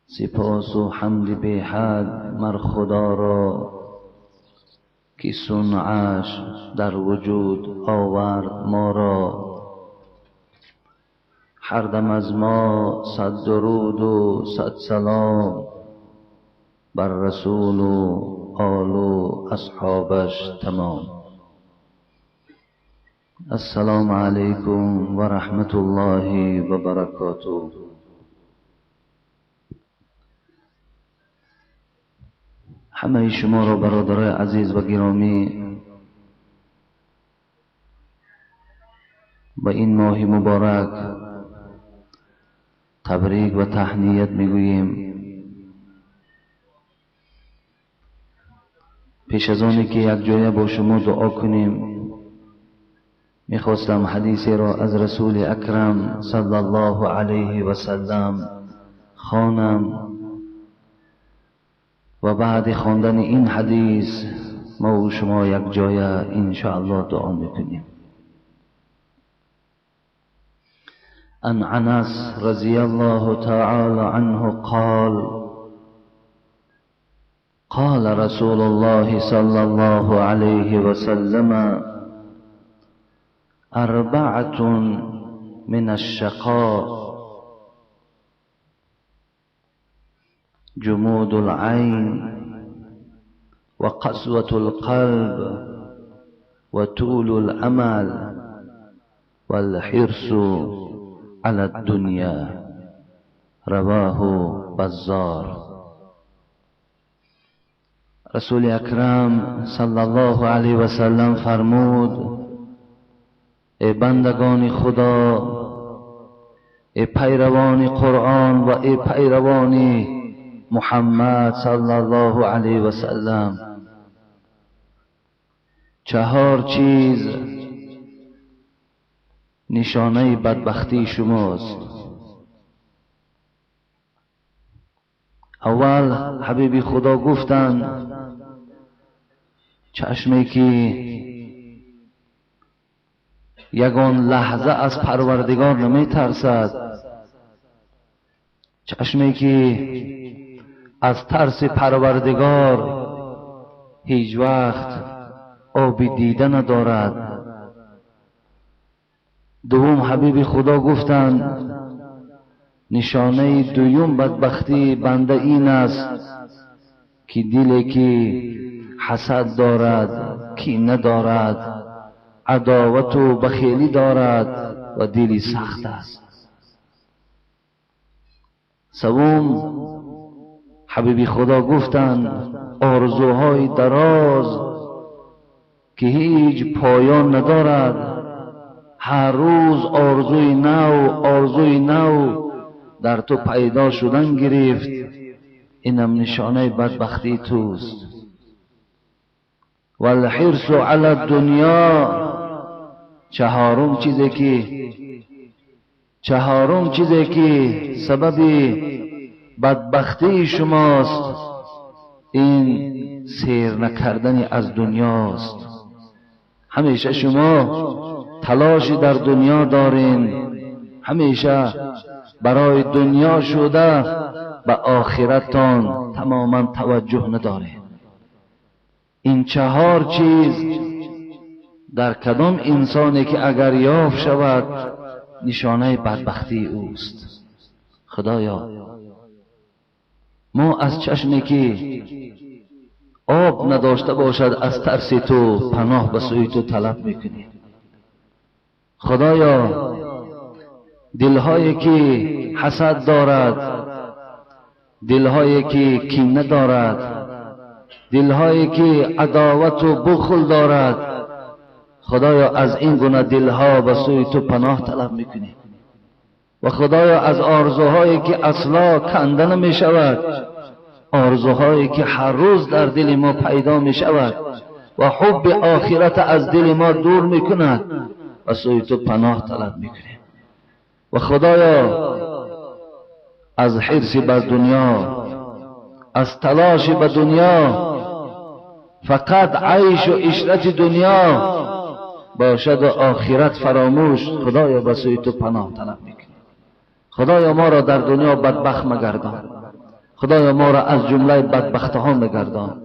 سپاس و حمد بی حد مر خدا را که صنعش در وجود آورد ما را. هر دم از ما صد درود و صد سلام بر رسول و آل و اصحابش تمام. السلام علیکم و رحمت الله و برکاته. همه شما را برادرای عزیز و گرامی با این ماه مبارک تبریک و تهنیت میگوییم. پیش از آنی که یک جای با شما دعا کنیم میخواستم حدیثی را از رسول اکرم صلی الله علیه و سلم خوانم و بعد خواندن این حدیث ما و شما یک جای انشاءالله دعا میکنیم. عن انس رضی الله تعالی عنه قال قال رسول الله صلی الله علیه و سلم اربعة من الشقاء جمود العين وقسوة القلب وطول الأمل والحرص على الدنيا. رواه بزار. رسول اکرم صلی الله علیه و سلم فرمود: ای بندگان خدا، ای پیروان قرآن و ای پیروان محمد صلی الله علیه و سلم، چهار چیز نشانه بدبختی شماست. اول حبیب خدا گفتند چشمی که یگان لحظه از پروردگار نمی ترسد، چشمی که از ترس پروردگار هیچ وقت آب دیده ندارد. دوم حبیب خدا گفتند نشانه دوم بدبختی بنده این است که دلی که حسد دارد، کینه دارد، عداوت و بخیلی دارد و دلی سخت است. سوم حبیب خدا گفتند آرزوهای دراز که هیچ پایان ندارد، هر روز آرزوی نو در تو پیدا شدن گرفت، اینم نشانه بدبختی توست. والحرص علی الدنیا، چهارم چیزی که سبب بدبختی شماست این سیر نکردن از دنیاست. همیشه شما تلاشی در دنیا دارین، همیشه برای دنیا شده به آخرتان تماما توجه ندارین. این چهار چیز در کدام انسانی که اگر یافت شود نشانه بدبختی اوست. خدایا ما از چشمی که آب نداشته باشد از ترس تو پناه به سوی تو طلب میکنیم. خدایا دلهایی که حسد دارد، دلهایی که کینه دارد، دلهایی که عداوت و بخل دارد، خدایا از این گونه دلها به سوی تو پناه طلب میکنیم. و خدایا از آرزوهایی که اصلا کنده نمی شود، آرزوهایی که هر روز در دل ما پیدا می شود و حب آخرت از دل ما دور می کند، و سوی تو پناه طلب می کنیم. و خدایا از حرص بر دنیا، از تلاش به دنیا، فقط عیش و عشرت دنیا باشد و آخرت فراموش، خدایا به سوی تو پناه طلب می کنیم. خدایا ما را در دنیا بدبخت مگردان، خدایا ما را از جمله بدبختان بگردان.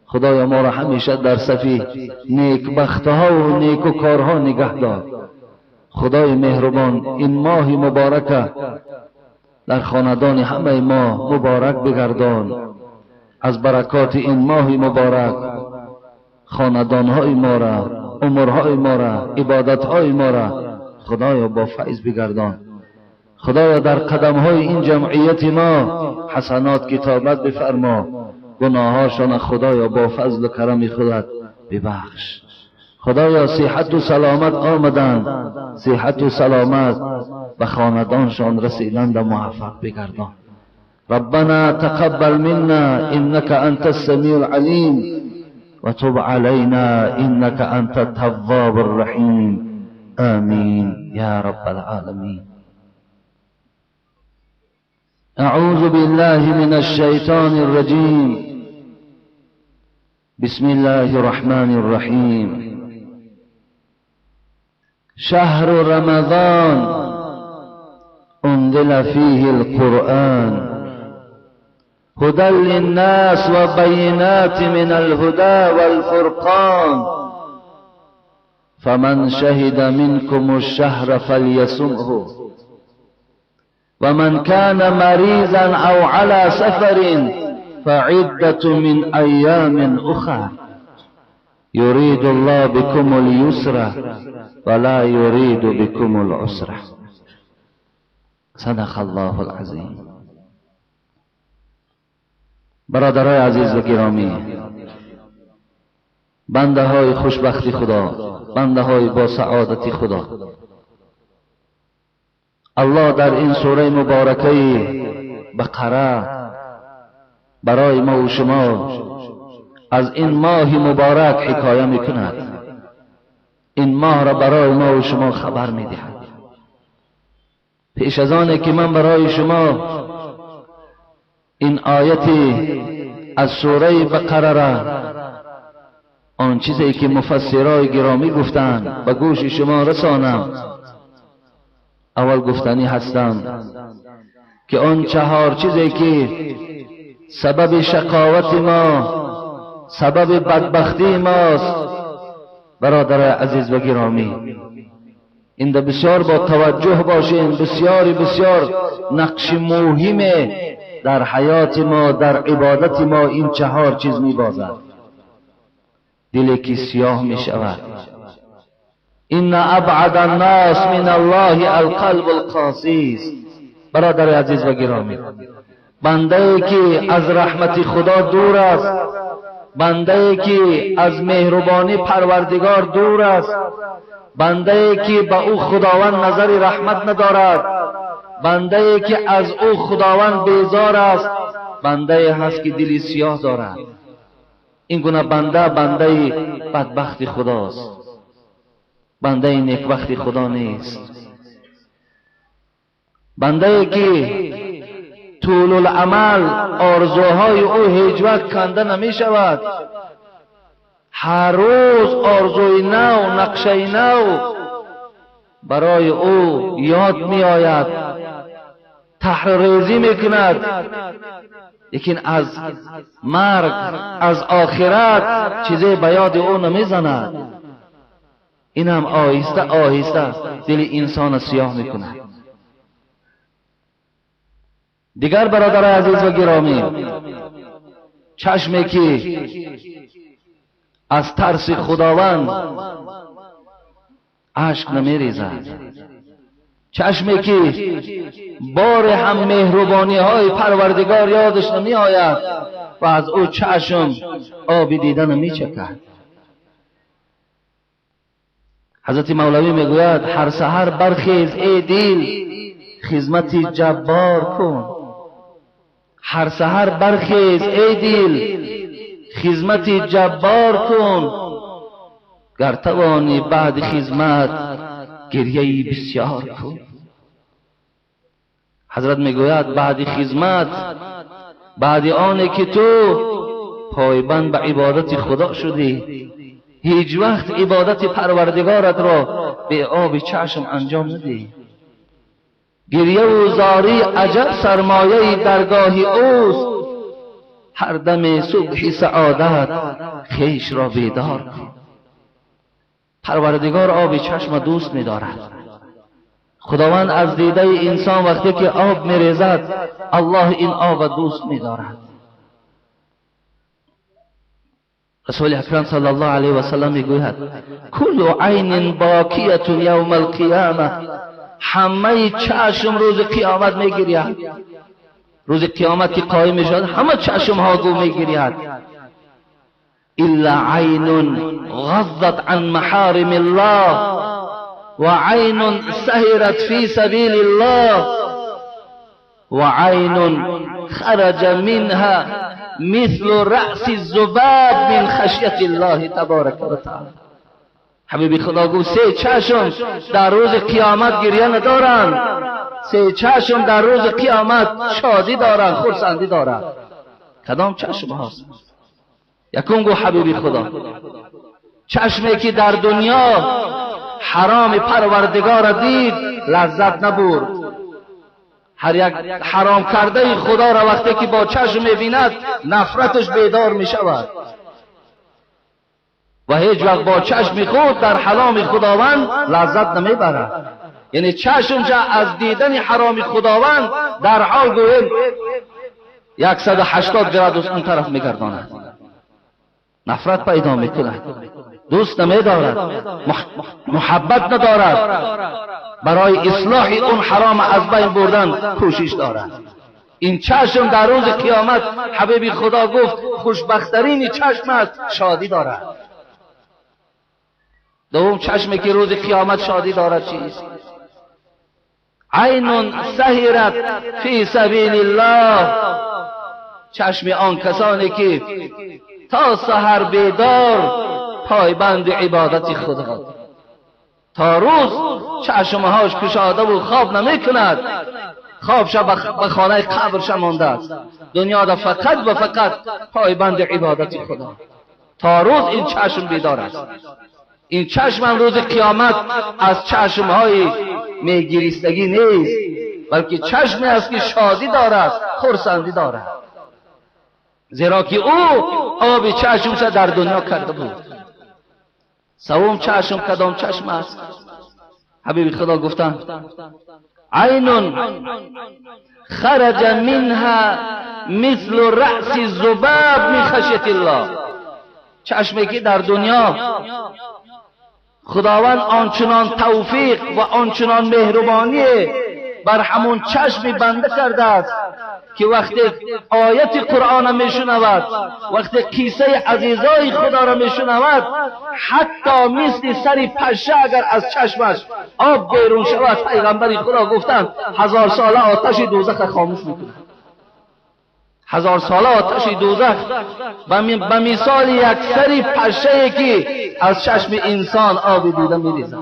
خدایا ما را همیشه در صف نیکبختها و نیکوکارها نگه دار. خدای مهربان این ماه مبارک در خاندان همه ما مبارک بگردان. از برکات این ماه مبارک خاندانهای ما را، عمرهای ما را، عبادتهای ما را خدایا با فیض بگردان. خدایا در قدمهای این جمعیت ما حسنات کتابت بفرما، گناهاشان خدایا با فضل و کرم خودت ببخش. خدایا صحت و سلامت آمدند، صحت و سلامت به خاندانشان رسیدند موفق بگردان. ربنا تقبل منا انك انت السميع العليم وتب علينا انك انت التواب الرحيم آمين يا رب العالمين. اعوذ بالله من الشيطان الرجيم. بسم الله الرحمن الرحيم. شهر رمضان انزل فيه القرآن هدى للناس وبينات من الهدى والفرقان فمن شهد منكم الشهر فليصمه ومن كان مريضا أو على سفر فعدة من أيام أخرى يريد الله بكم اليسر ولا يريد بكم العسر. صدق الله العظیم. برادرای عزیز و گرامی، بنده های خوشبختی خدا، بنده های با سعادتی خدا، الله در این سوره مبارکه بقره برای ما و شما از این ماه مبارک حکایه میکند. این ماه را برای ما و شما خبر میدهد. پیش از آنه که من برای شما این آیتی از سوره بقره را، آن چیزی که مفسرای گرامی گفتند به گوش شما رسانم، اول گفتنی هستم که آن 4 چیزی که سبب شقاوت ما، سبب بدبختی ماست، برادر عزیز و گرامی، این ده بسیار با توجه باشین. بسیار بسیار نقش مهمه در حیات ما، در عبادت ما این 4 چیز میبازد. دلی که سیاه میشود. ان ابعد الناس من الله القلب القاسی. برادر عزیز و گرامی، بنده که از رحمت خدا دور است، بنده که از مهربانی پروردگار دور است، بنده که به او خداوند نظر رحمت ندارد، بنده که از او خداوند بیزار است، بنده هست که دلی سیاه دارد. این گونه بنده بنده بدبخت خداست، بنده نیکبخت خدا نیست. بنده که طول العمل آرزوهای او هیچ وقت کنده نمی شود، هر روز آرزوی نو، نقشه نو برای او یاد می آید، تحریزی می کند، لیکن از مرگ، از آخرت چیزی به یاد او نمی زند. این هم آهسته آهسته دل انسان سیاه می کند. دیگر برادر عزیز و گرامی، چشمی که از ترس خداوند اشک نمی ریزد، چشمی که بار هم مهربانی های پروردگار یادش نمی آید و از او چشم آب دیدن نمی چکد. حضرت مولوی می گوید هر سحر برخیز ای دل خدمت جبار کن. هر سحر برخیز ای دل خدمت جبار کن، گر توانی بعد خدمت گریه بسیار کن. حضرت میگوید بعد خدمت، بعد آنه که تو پایبند به عبادت خدا شدی، هیچ وقت عبادت پروردگارت را به آب چشم انجام ندی. گریه و زاری عجب سرمایه درگاهی اوست. هر دم صبح سعادت خیش را بیدار کن. پروردگار آب چشم دوست می دارد. خداوند از دیده انسان وقتی که آب می ریزد، الله این آب دوست می دارد. رسول اکرم صلی الله علیه و سلم می گوید کل عین باکیت یوم القیامه، همه چشم روز قیامت می گرید. روز قیامت که قائم می شود همه چشم ها گو می گرید. الا عین غضت عن محارم الله و عین سهرت فی سبیل الله و عین خرج منها مثل رأس الذباب من خشیت الله تبارک و تعالی. حبیبی خدا گفت سه چشم در روز قیامت گریه ندارند، سه چشم در روز قیامت شادی دارند، خرسندی دارند. کدام چشم هاست؟ یکم گو حبیبی خدا چشمی که در دنیا حرام پروردگار دید لذت نبرد. هر یک حرام کرده خدا را وقتی که با چشم می‌بیند نفرتش بیدار می‌شود و هیچ وقت با چشم خود در حرام خداوند لذت نمیبرد. یعنی چشم جا از دیدن حرام خداوند در حال گویم 180 گرادوس اون طرف میگرداند، نفرت پیدا میکند، دوست نمیدارد، محبت ندارد، برای اصلاح اون حرام از بین بردن کوشش دارد. این چشم در روز قیامت حبیب خدا گفت خوشبخترین چشم است، شادی دارد. دوم چشمی که روز قیامت شادی دارد چیست؟ عین سهرت فی سبیل الله، چشم آن کسانی که تا سحر بیدار پایبند عبادت خدا، تا روز چشمهاش کشاده و خواب نمی کند، خوابش به خانه قبرش مانده است، دنیا دا فقط و فقط پایبند عبادت خدا. تا روز این چشم بیدار است. این چشم روز قیامت از چشمهای میگیرستگی نیست، بلکه چشمی است که شادی دارد، خرسندی دارد، زیرا که او آب چشمش در دنیا کرده بود. سوم چشم کدام چشم است؟ حبیب خدا گفتند عین خرج منها مثل رأس الذباب من خشیت الله، چشمی که در دنیا خداوند آنچنان توفیق و آنچنان مهربانی بر همون چشم بنده کرده است که وقتی آیت قرآن میشنود، وقتی قصه عزیزای خدا را میشنود، حتی مثل سری پشه اگر از چشمش آب بیرون شود، پیغمبر خدا گفتند 1000 ساله آتش دوزخ خاموش میکند. 1000 ساله آتش دوزخ به مثال یک سری پشه که از چشم انسان آب دیده میریزد.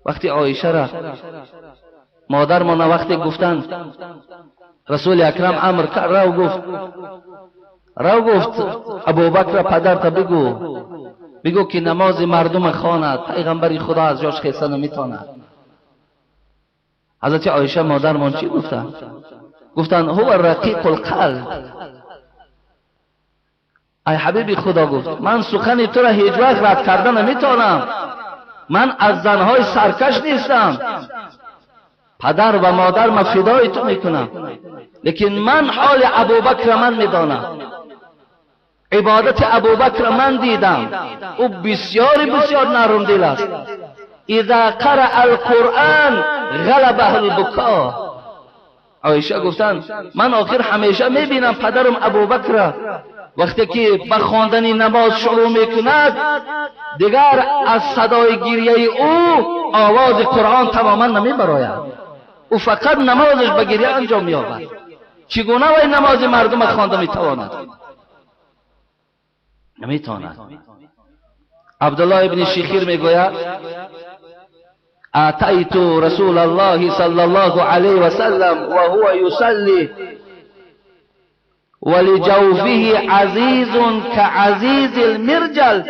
وقتی عایشه را مادر ما وقتی گفتند رسول اکرم امر کرد، رو گفت ابوبکر پدرت بگو که نماز مردم خواند، پیغمبر خدا از جاش خیسته نمیتواند. حضرت عایشه مادر من چی گفتند هو رقیق القلب. ای حبیب خدا گفت من سخن تو را هیچ وقت رد کردن نمیتونم، من از زنهای سرکش نیستم، پدر و مادر ما فدای تو میکنم، لیکن من حال ابوبکر من میدانم، عبادت ابوبکر من دیدم، او بسیار بسیار نرم دل است. اذا قرأ القرآن غلبه البکا. عایشه گفتن من آخر همیشه میبینم پدرم ابوبکر وقتی که به خواندن نماز شروع میکند، دیگر از صدای گریه او آواز قرآن تماما نمیبراید، او فقط نمازش به گریه انجام مییابد. چگونه وی نماز مردم خوانده میتواند؟ نمیتواند. عبدالله ابن شخیر میگوید اتیت رسول الله صلی الله علیه و سلم و هو یصلی ولجوفه عزیز كعزیز المرجل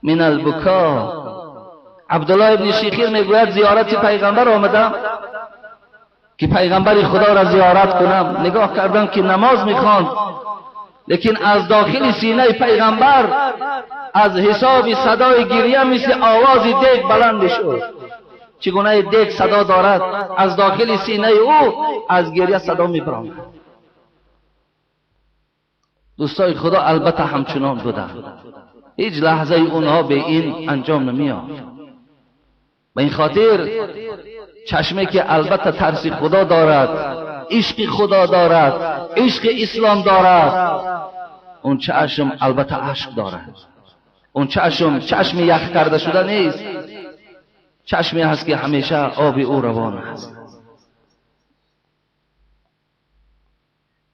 من البکا. عبدالله ابن شیخیر میگوید زیارت پیغمبر آمدم که پیغمبر خدا را زیارت کنم. نگاه کردم که نماز میخواند، لیکن از داخل سینه پیغمبر از حساب صدای گریه مثل آواز دیگ بلند میشد. چگونه دیگ صدا دارد، از داخل سینه او از گریه صدا میبراند. دوستای خدا البته همچنان بودند، هیچ لحظه اونها به این انجام نمیاد. به این خاطر چشمی که البته ترس خدا دارد، عشق خدا دارد، عشق اسلام دارد، اون چشم البته عشق دارد. اون چشم یخ کرده شده نیست، چشمی هست که همیشه آب او روان است.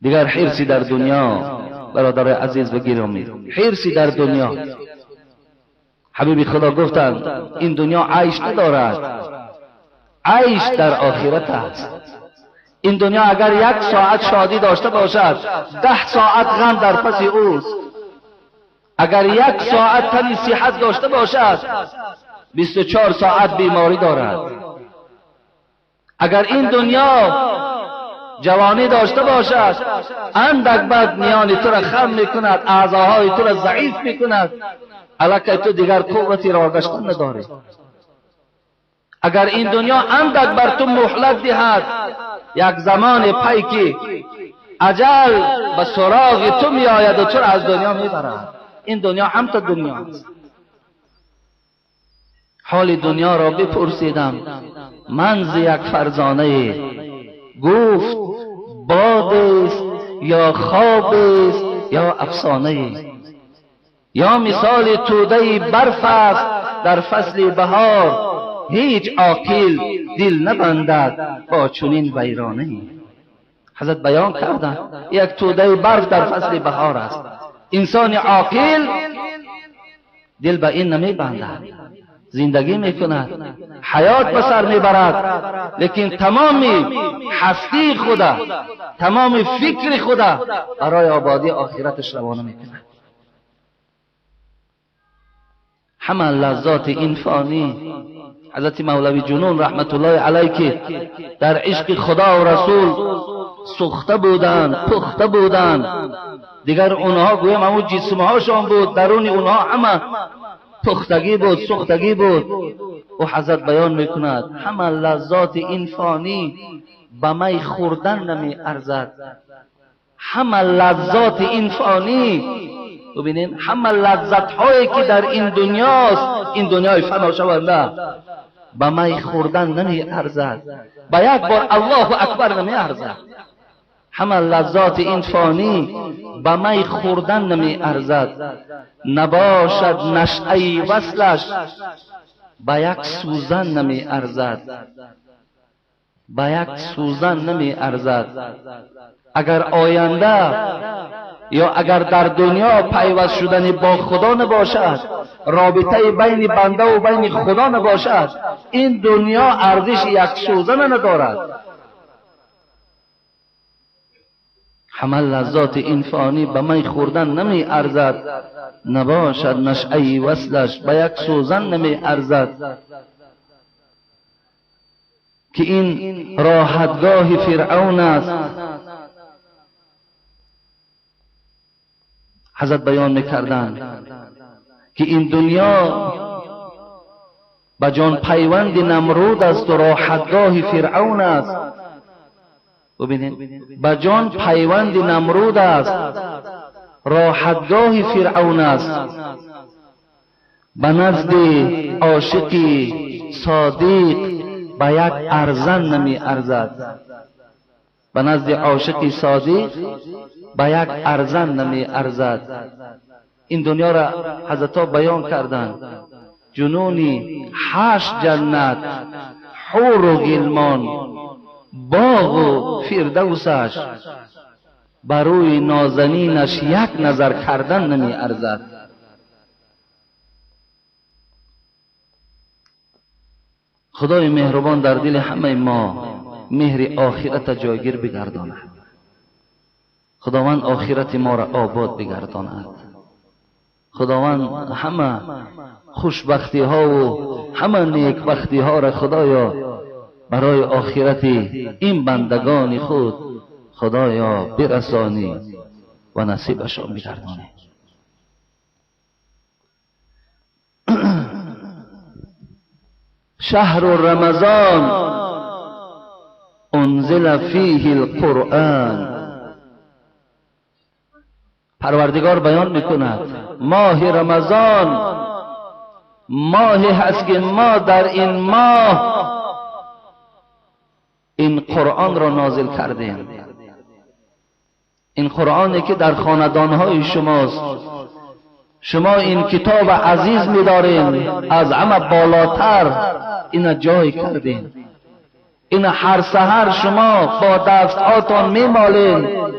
دیگر حرصی در دنیا برادر عزیز و گرامی، حرصی در دنیا، حبیب خدا گفتند این دنیا عیش ندارد، عیش در آخرت است. این دنیا اگر 1 ساعت شادی داشته باشد 10 ساعت غم در پس اوست. اگر 1 ساعت تنی صحت داشته باشد 24 ساعت بیماری دارد. اگر این دنیا جوانی داشته باشد اندک بعد میان تو را خم میکند، اعضاهای تو را ضعیف میکند، الکی تو دیگر قوتی را گشتن نداری. اگر این دنیا اندک بر تو مهلت دهد، یک زمان پیکی اجل به سراغ تو می آید و تو را از دنیا می برد. این دنیا هم تا دنیا است. حال دنیا را بپرسیدم من ز یک فرزانه، گفت باد است یا خواب است یا افسانه، یا مثال توده برف است در فصل بهار، هیچ عاقل دل نبندد با چنین ویرانه. حضرت بیان کردند یک توده برف در فصل بهار است. انسان عاقل دل به این نمی بندد، زندگی میکند، حیات به سر میبرد، لیکن تمام هستی خدا، تمام فکر خدا برای آبادی آخرتش روانه میکند. همه لذات این فانی، حضرت مولوی جنون رحمت الله علیه که در عشق خدا و رسول سوخته بودند، پخته بودند، دیگر اونها گویم همون جسمهاشون بود، درون اونها همه پختگی بود، سوختگی بود. و حضرت بیان میکند همه لذات این فانی به می خوردن نمی ارزد. همه لذات این فانی، ببینین همه لذت هایی که در این دنیاست، این دنیای فنا شونده، به می خوردن نمی ارزد، به یک بار الله اکبر نمی ارزد. همه لذات این فانی به می خوردن نمی ارزد. نباشد نشأه وصلش به یک سوزن نمی ارزد، به یک سوزن نمی ارزد. اگر آینده یا اگر در دنیا پیوست شدن با خدا نباشد، رابطه بین بنده و بین خدا نباشد، این دنیا ارزش یک سوزن ندارد. همه لذات این فانی به می خوردن نمی ارزد، نباشد نشأه وصلش به یک سوزن نمی ارزد. که این راحتگاه فرعون است. حضرت بیان میکردند که این دنیا به جان پیوند نمرود است و راحتگاه فرعون است. ببینید به جان پیوند نمرود است، راحتگاه فرعون است. به نزد عاشقی صادق به یک ارزن نمی ارزد، به نزد عاشقی صادق به یک ارزن نمی ارزد. این دنیا را حضرت ها بیان کردند، جنونی 8 جنت، حور و غلمان، باغ و فردوسش، بروی نازنینش یک نظر کردن نمی ارزد. خدای مهربان در دل همه ما مهر آخرت جایگیر بگرداند. خداوند آخرت ما را آباد بگرداند. خداوند همه خوشبختی ها و همه نیکبختی ها را خدایا برای آخرت این بندگان خود خدایا برسانی و نصیبشان بگردانی. شهر رمضان انزل فیه القرآن. پروردگار بیان میکند ماه رمضان ماهی هست که ما در این ماه این قرآن را نازل کردیم. این قرآنی که در خاندانهای شماست. شما این کتاب عزیز می‌دارین، از همه بالاتر این جای کردین. این هر سحر شما با دستهاتان میمالین،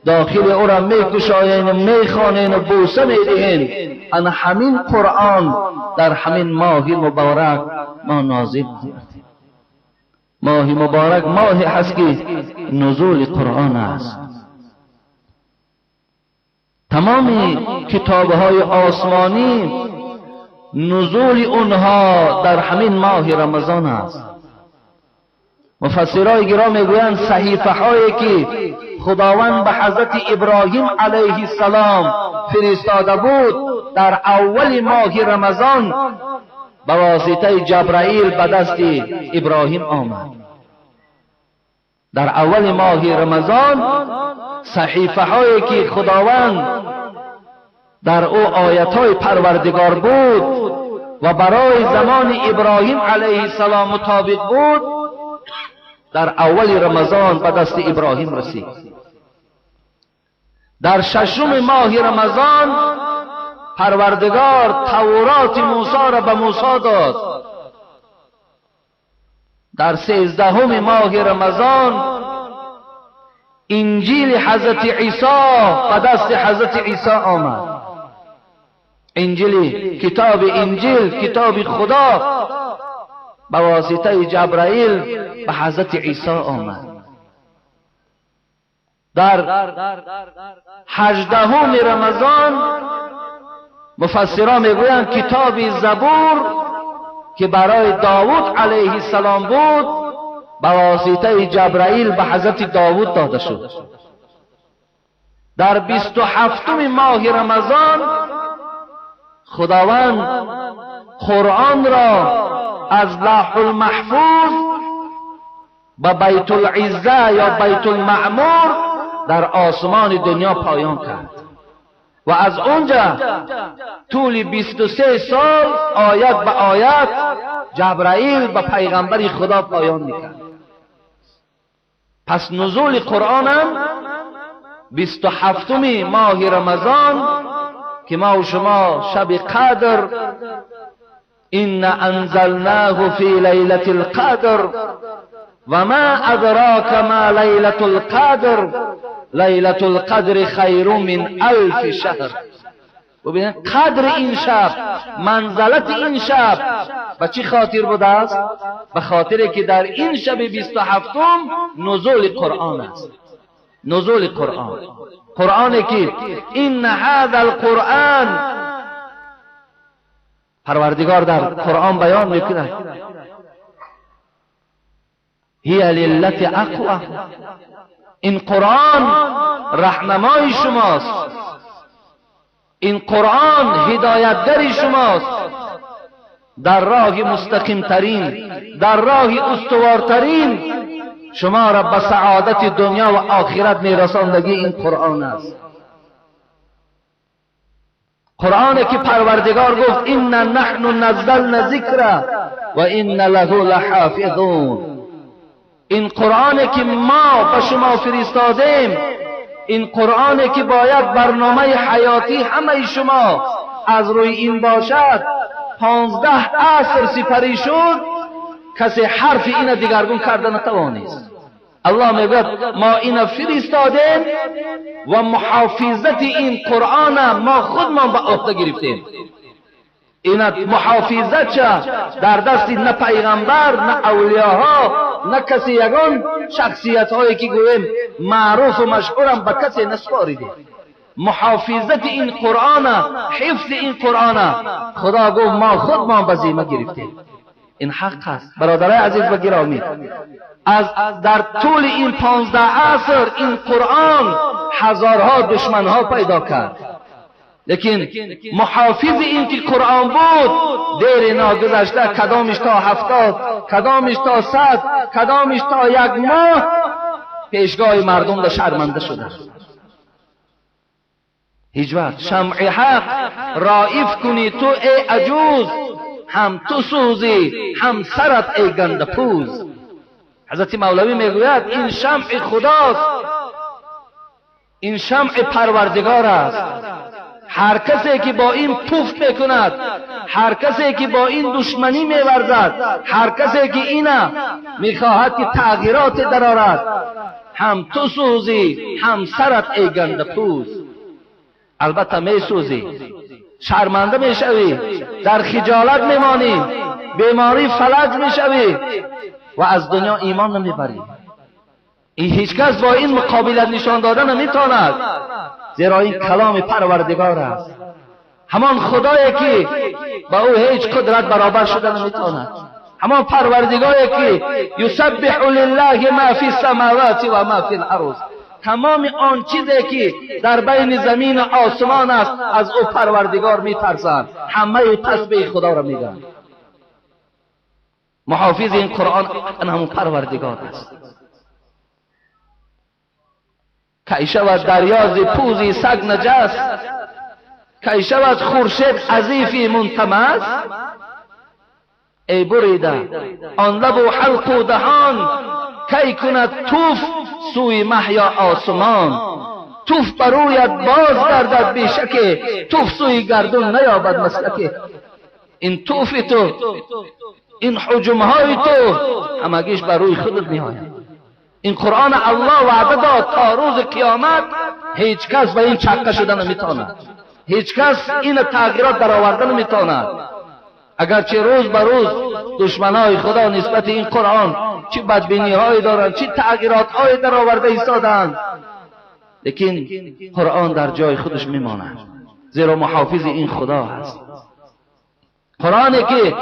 داخل او را میکشاین، میخوانین و بوسه میدهین. ان همین قرآن در همین ماه مبارک ما نازل کردیم. ماه مبارک ماهی هست که نزول قرآن است. تمام کتاب‌های آسمانی نزول اونها در همین ماه رمضان است. مفسرای گرامی میگویند صحیفه هایی که خداوند به حضرت ابراهیم علیه السلام فرستاده بود در اول ماه رمضان به واسطه جبرائیل به دست ابراهیم آمد. در اول ماه رمضان صحیفه هایی که خداوند در او آیت های پروردگار بود و برای زمان ابراهیم علیه السلام مطابق بود در اول رمضان به دست ابراهیم رسید. در ششم ماه رمضان پروردگار تورات موسی را به موسی داد. در 13 ماه رمضان انجیل حضرت عیسی به دست حضرت عیسی آمد. انجیل، کتاب انجیل، کتاب خدا به واسطه جبرائیل به حضرت عیسی آمد. در 18 رمضان مفسران میگویند کتاب زبور که برای داوود علیه السلام بود به واسطه جبرائیل به حضرت داوود داده شد. در 27 ماه رمضان خداوند قرآن را از لوح المحفوظ به بیت العزه یا بیت المعمور در آسمان دنیا پایان کرد و از اونجا طول 23 سال آیت به آیت جبرائیل به پیغمبر خدا پایان میکرد. پس نزول قرآن هم 27 ماه رمضان که ما و شما شب قدر ان انزلناه فی لیلة القدر و ما ادراک ما لیلة القدر لیلة القدر خیر من 1000 شهر. ببینید قدر این شب، منزلت این شب به چی خاطر بوده است؟ به خاطر که در این شب 27 نزول قرآن است. نزول قرآن، قرآنی که این هذا القرآن، پروردگار در قرآن بیان میکنه هی للتی اقوى، این قرآن رهنمای شماست، این قرآن هدایتگر شماست در راه مستقیم ترین، در راه استوارترین، شما را به سعادت دنیا و آخرت میرساندگی این قرآن است. قرآنی که پروردگار گفت انا نحن نزلنا ذکر و انا له لحافظون. این قرآنی که ما به شما فرستادیم، این قرآنی که باید برنامه حیاتی همه شما از روی این باشد، 15 عصر سپری شد، کسی حرف این دیگرگون کرده نتوانست. الله میگه ما این فرستادیم و محافظت این قرآن ما خودمان به عهده گرفتیم. این محافظت در دست نه پیغمبر، نه اولیاها، نه کسی یگان شخصیت هایی که گویم معروف و مشهورم به کسی نسپاریده. محافظت این قرآن، حفظ این قرآن. خدا گفت ما خودمان به ذمه گرفتیم. این حق است برادرای عزیز و گرامی. در طول این 15 عصر این قرآن هزارها دشمنها پیدا کرد، لیکن محافظ این که قرآن بود دیر ناگذشته کدامش تا 70، کدامش تا 100، کدامش تا 1 ماه پیشگاه مردم را شرمنده شده. هیچ وقت شمع حق رائف کنی تو ای عجوز، هم تو سوزی هم سرت ای گنده پوز. حضرت مولوی میگوید این شمع خداست، این شمع پروردگار است. هر کسی که با این توف میکند، هر کسی که با این دشمنی میورزد، هر کسی که اینا میخواهد که تغییرات درآورد، هم تو سوزی هم سرت ای گنده پوز. البته میسوزی، شرمنده میشوی، در خجالت میمانی، بیماری فلج میشوی و از دنیا ایمان نمیبری. این هیچ کس با این مقابلت نشان دادن نمیتواند، زیرا این کلام پروردگار است، همان خدایی که با او هیچ قدرت برابر شده نمیتواند، همان پروردگاری که یسبح لله ما فی السماوات و ما فی الارض. تمام آن چیزی که در بین زمین و آسمان است از او پروردگار میترسند، همه تسبیح خدا را میگن. محافظ این قرآن همون پروردگار است. کی شود دریا ز پوزی سگ نجس، کی شود خورشید عزیفی منتمس. ای بریده آن لب و حلق و دهان، کی کند توف سوی مه یا آسمان. توف برویت باز گردد بیشک، توف سوی گردون نیابد مسلک. این توف تو، این حجمهای تو همگیش بر روی خودت میآید. این قرآن الله وعده داد تا روز قیامت هیچ کس به این چکه شدن نمیتواند، هیچ کس این تغییرات در آوردن نمیتواند. اگرچه روز به روز دشمنای خدا نسبت این قرآن چه بدبینی هایی دارند، چه تغییرات هایی در آورده ایستادند، لیکن قرآن در جای خودش میماند، زیرا محافظ این خدا هست. قرآنی که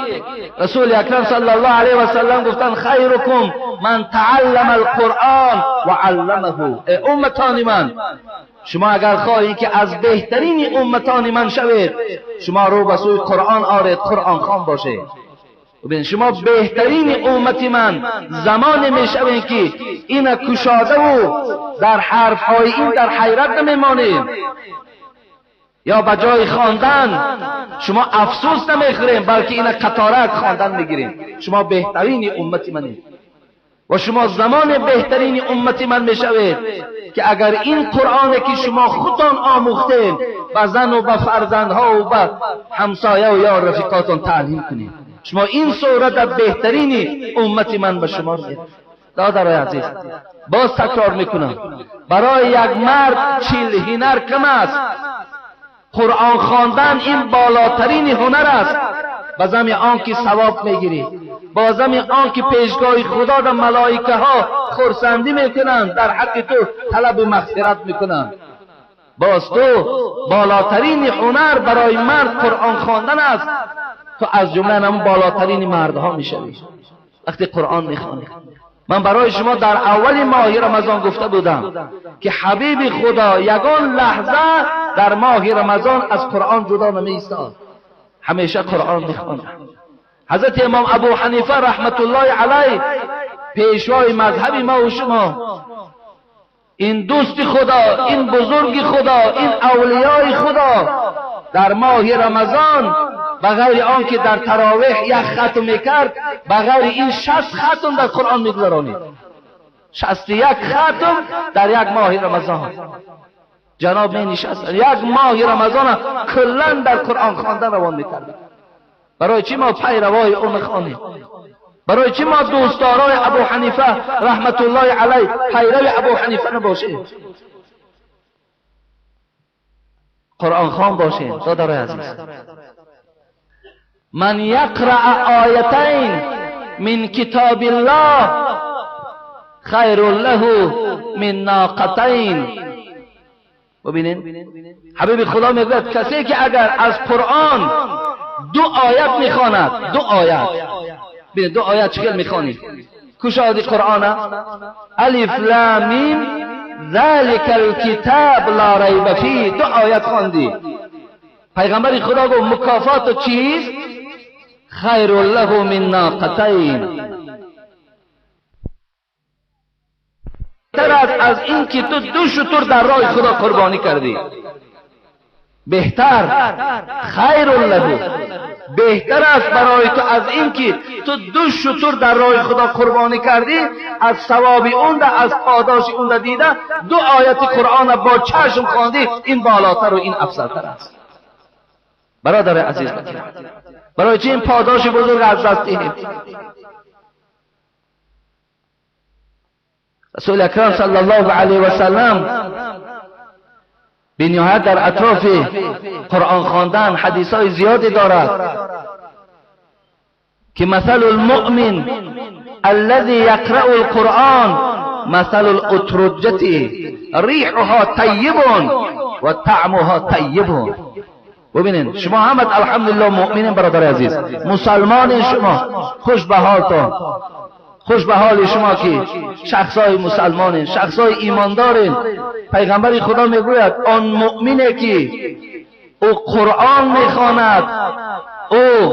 رسول اکرم صلی الله علیه و سلم گفتن خیرکم من تعلم القرآن و علمه. ای امتان من، شما اگر خواهید که از بهترین امتان من شوید، شما رو به سوی قرآن آرید، قرآن خوان باشید. ببین شما بهترین امت من زمان میشوید که این کشاده و در حرف های این در حیرت نمیمانید، یا به جای خواندن شما افسوس نمیخوریم بلکه این قطارک خواندن میگیریم. شما بهترین امت منید و شما زمان بهترین امت من میشوید که اگر این قرآن که شما خودتان آموختین به زن و به فرزندها و به همسایه و یا رفیقاتان تعلیم کنید، شما این صورت در بهترین امت من به شما میاد. برادرای عزیز باز تکرار میکنم، برای یک مرد 40 هنر کم است. قرآن خواندن این بالاترین هنر است. بازم آن که ثواب میگیری، بازم آن که پیشگاه خدا و ملائکه ها خرسندی میکنند، در حق تو طلب مغفرت میکنند. باز تو بالاترین هنر برای مرد قرآن خواندن است. تو از جمله همون بالاترین مردها میشوی وقتی قرآن میخوانی. من برای شما در اول ماه رمضان گفته بودم که حبیب خدا یگان لحظه در ماه رمضان از قرآن جدا نمی ایستاد، همیشه قرآن میخواند. حضرت امام ابو حنیفه رحمت الله علیه پیشوای مذهب ما و شما، این دوست خدا، این بزرگ خدا، این اولیای خدا در ماه رمضان بغیر آنکه در تراویح یک ختم میکرد، بغیر این 60 ختم در قرآن میگذرانید. 61 ختم در یک ماه رمضان جناب می نشست، یک ماه رمضان کلا در قرآن خواندن روان میکرد. برای چی ما پیروای اون میخوانیم؟ برای چی ما دوستدارای ابو حنیفه رحمت الله علیه پیرو ابو حنیفه نباشیم؟ قرآن خوان باشیم. برادرای عزیز، من یقرأ آیتین من کتاب الله خیر له من ناقتین. ببینین حبیب خدا میگوید کسی که اگر از قرآن 2 آیت میخواند، 2 آیت، ببین 2 آیت چقدر میخوانی؟ کشادی قرآن الف لام میم ذالک الکتاب لا ریب فیه، 2 آیت خواندی. پیغمبر خدا گفت مکافات چیز؟ خیر له من ناقتین، بهتر از این که تو 2 شتر در راه خدا قربانی کردی. بهتر، خیر له، بهتر است برای تو از این که تو 2 شتر در راه خدا قربانی کردی، از ثواب اون ده، از پاداش اون ده دیده 2 آیت قرآن با چشم خواندی، این بالاتر و این افضلتر است. برادر عزیز بکرم، برای چه این پاداش بزرگ از دست دهیم؟ رسول اکرم صلی الله علیه و سلم به نهایت در اطراف قرآن خواندن حدیث‌های زیادی دارد که مثل المؤمن الذي يقرأ القرآن مثل الاترجة ریحها طیب و طعمها طیب. ببینین شما همت الحمدلله مؤمنین برادر عزیز، مسلمان شما، خوش به حالتون، خوش به حال شما که شخصای مسلمانین، شخصای ایماندارین. پیغمبر خدا میگوید آن مؤمنه که او قرآن میخواند، او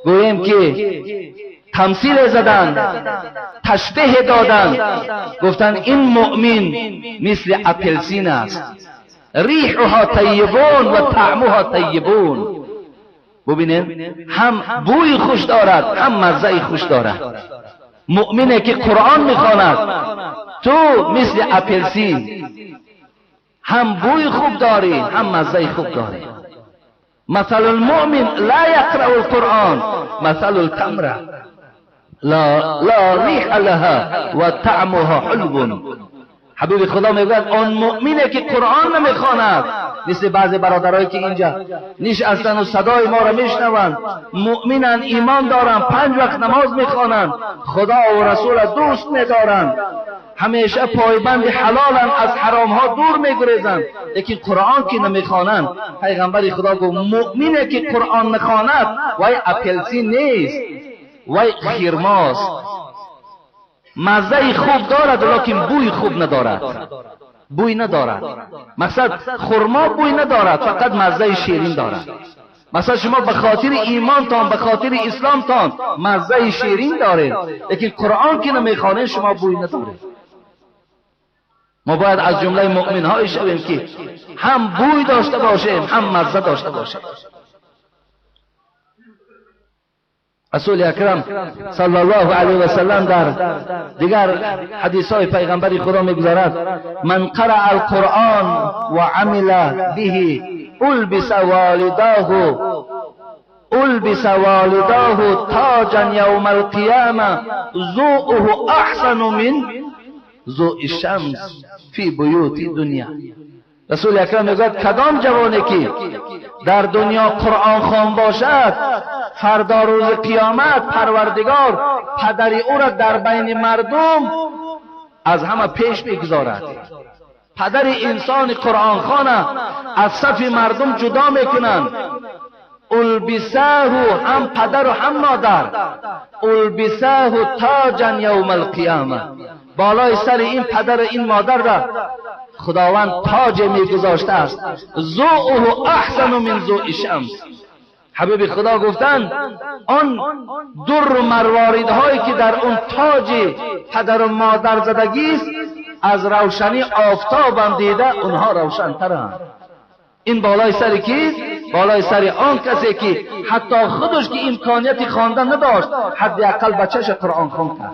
گوییم که تمثیل زدن، تشبیه دادن، گفتن این مؤمن مثل اپلسین است، ریحها طیبون و طعمها طیبون. ببینین هم بوی خوش دارد هم مزه خوش دارد. مؤمنه که قرآن میخواند تو مثل اپلسین، هم بوی خوب داری هم مزه خوب داری. مثل المؤمن لا يقرأ القرآن مثل التمر لا ریح لها و طعمها حلو. حبیب خدا میگوید آن مؤمنه که قرآن نمیخواند، مثل بعضی برادرایی که اینجا نشستن و صدای ما را میشنوند، مؤمنن، ایمان دارن، 5 وقت نماز میخوانند، خدا و رسول دوست میدارند، همیشه پایبند حلالن، از حرام ها دور میگریزند، لیکن قرآن که نمیخوانند. پیغمبر خدا گفت مؤمنه که قرآن نخواند وای اپلسین نیست، وای خرماست، مزه خوب دارد لیکن بوی خوب ندارد، بوی ندارد. مقصد خرما بوی ندارد، فقط مزه شیرین دارد. مثلا شما به خاطر ایمانتان، به خاطر اسلامتان مزه شیرین دارید، لیکن قرآن که نمیخوانید شما بوی ندارید. ما باید از جمله مؤمن های شویم که هم بوی داشته باشیم هم مزه داشته باشیم. رسول اکرم صلی الله علیه و سلم در دیگر حدیث های پیغمبر خدا میگذارد من قرأ القرآن و عمل به البس والداه تاجا یوم القیامه ذوقه احسن من ضوء الشمس فی بیوت دنیا. رسول اکرم میگوید کدام جوانی که در دنیا قرآن خوان باشد، فردا روز قیامت پروردگار پدر او را در بین مردم از همه پیش بگذارد. پدر انسان قرآن خوانه از صف مردم جدا میکنند. البسه هم پدر و هم مادر، البسه تاجا یوم القیامه، بالای سر این پدر این مادر را خداوند تاج میگذاشته است. ذوقه احسن من ضوء الشمس. حبیب خدا گفتند آن در و مروارید هایی که در اون تاج پدر و مادر زدگی است، از روشنی آفتاب دیده اونها روشن‌ترند. این بالای سر کیست؟ بالای سر آن کسی که حتی خودش که امکانیت خواندن نداشت، حداقل بچه‌ش قرآن خوان کرد،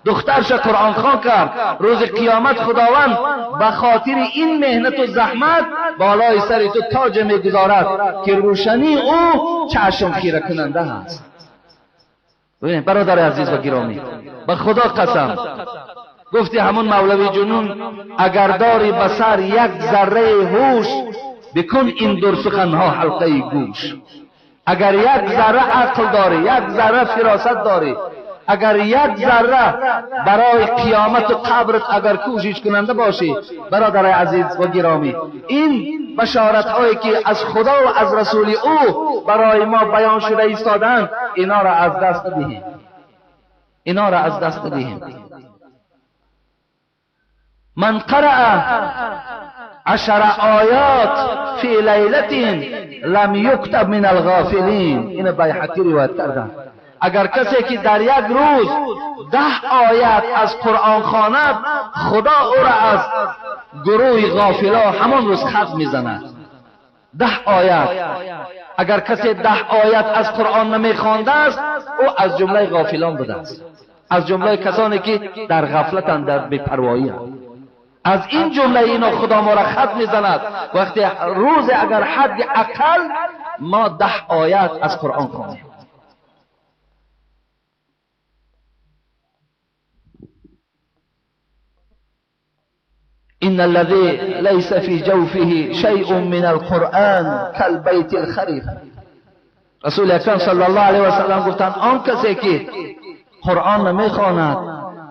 دخترش قرآن خوان کرد. روز قیامت خداوند به خاطر این مهنت و زحمت بالای سر تو تاج میگذارد که روشنی او چشم خیره کننده است. ببینید برادر عزیز و گرامی، به خدا قسم گفتی همون مولوی جنون اگر داری بسر 1 ذره هوش، بکن این در سخنها حلقه گوش. اگر 1 ذره عقل داری، 1 ذره فراست داری، اگر یک ذره برای قیامت و قبرت اگر کوشش کننده باشی برادر عزیز و گرامی، این بشارت هایی که از خدا و از رسول او برای ما بیان شده ایستادند، اینا را از دست ندهیم، اینا را از دست ندهیم. من قرأ 10 آیات فی لیلة لم یکتب من الغافلین، این بیهقی روایت کردند. اگر کسی که در یک روز 10 آیت از قرآن خواند، خدا او را از گروه غافلا همان روز خط میزند. 10 آیت. اگر کسی 10 آیت از قرآن نمیخوانده است، او از جمله غافلان بوده است، از جمله کسانی که در غفلتند، در بی‌پروایی اند. از این جمله اینا خدا ما را خط میزند. وقتی روز اگر حد اقل ما 10 آیت از قرآن خوانیم. إن الذي ليس في جوفه شيء من القرآن كالبيت الخريف. رسول اکرم صلی الله علیه و سلم گفتند آن کسی که قرآن نمیخواند،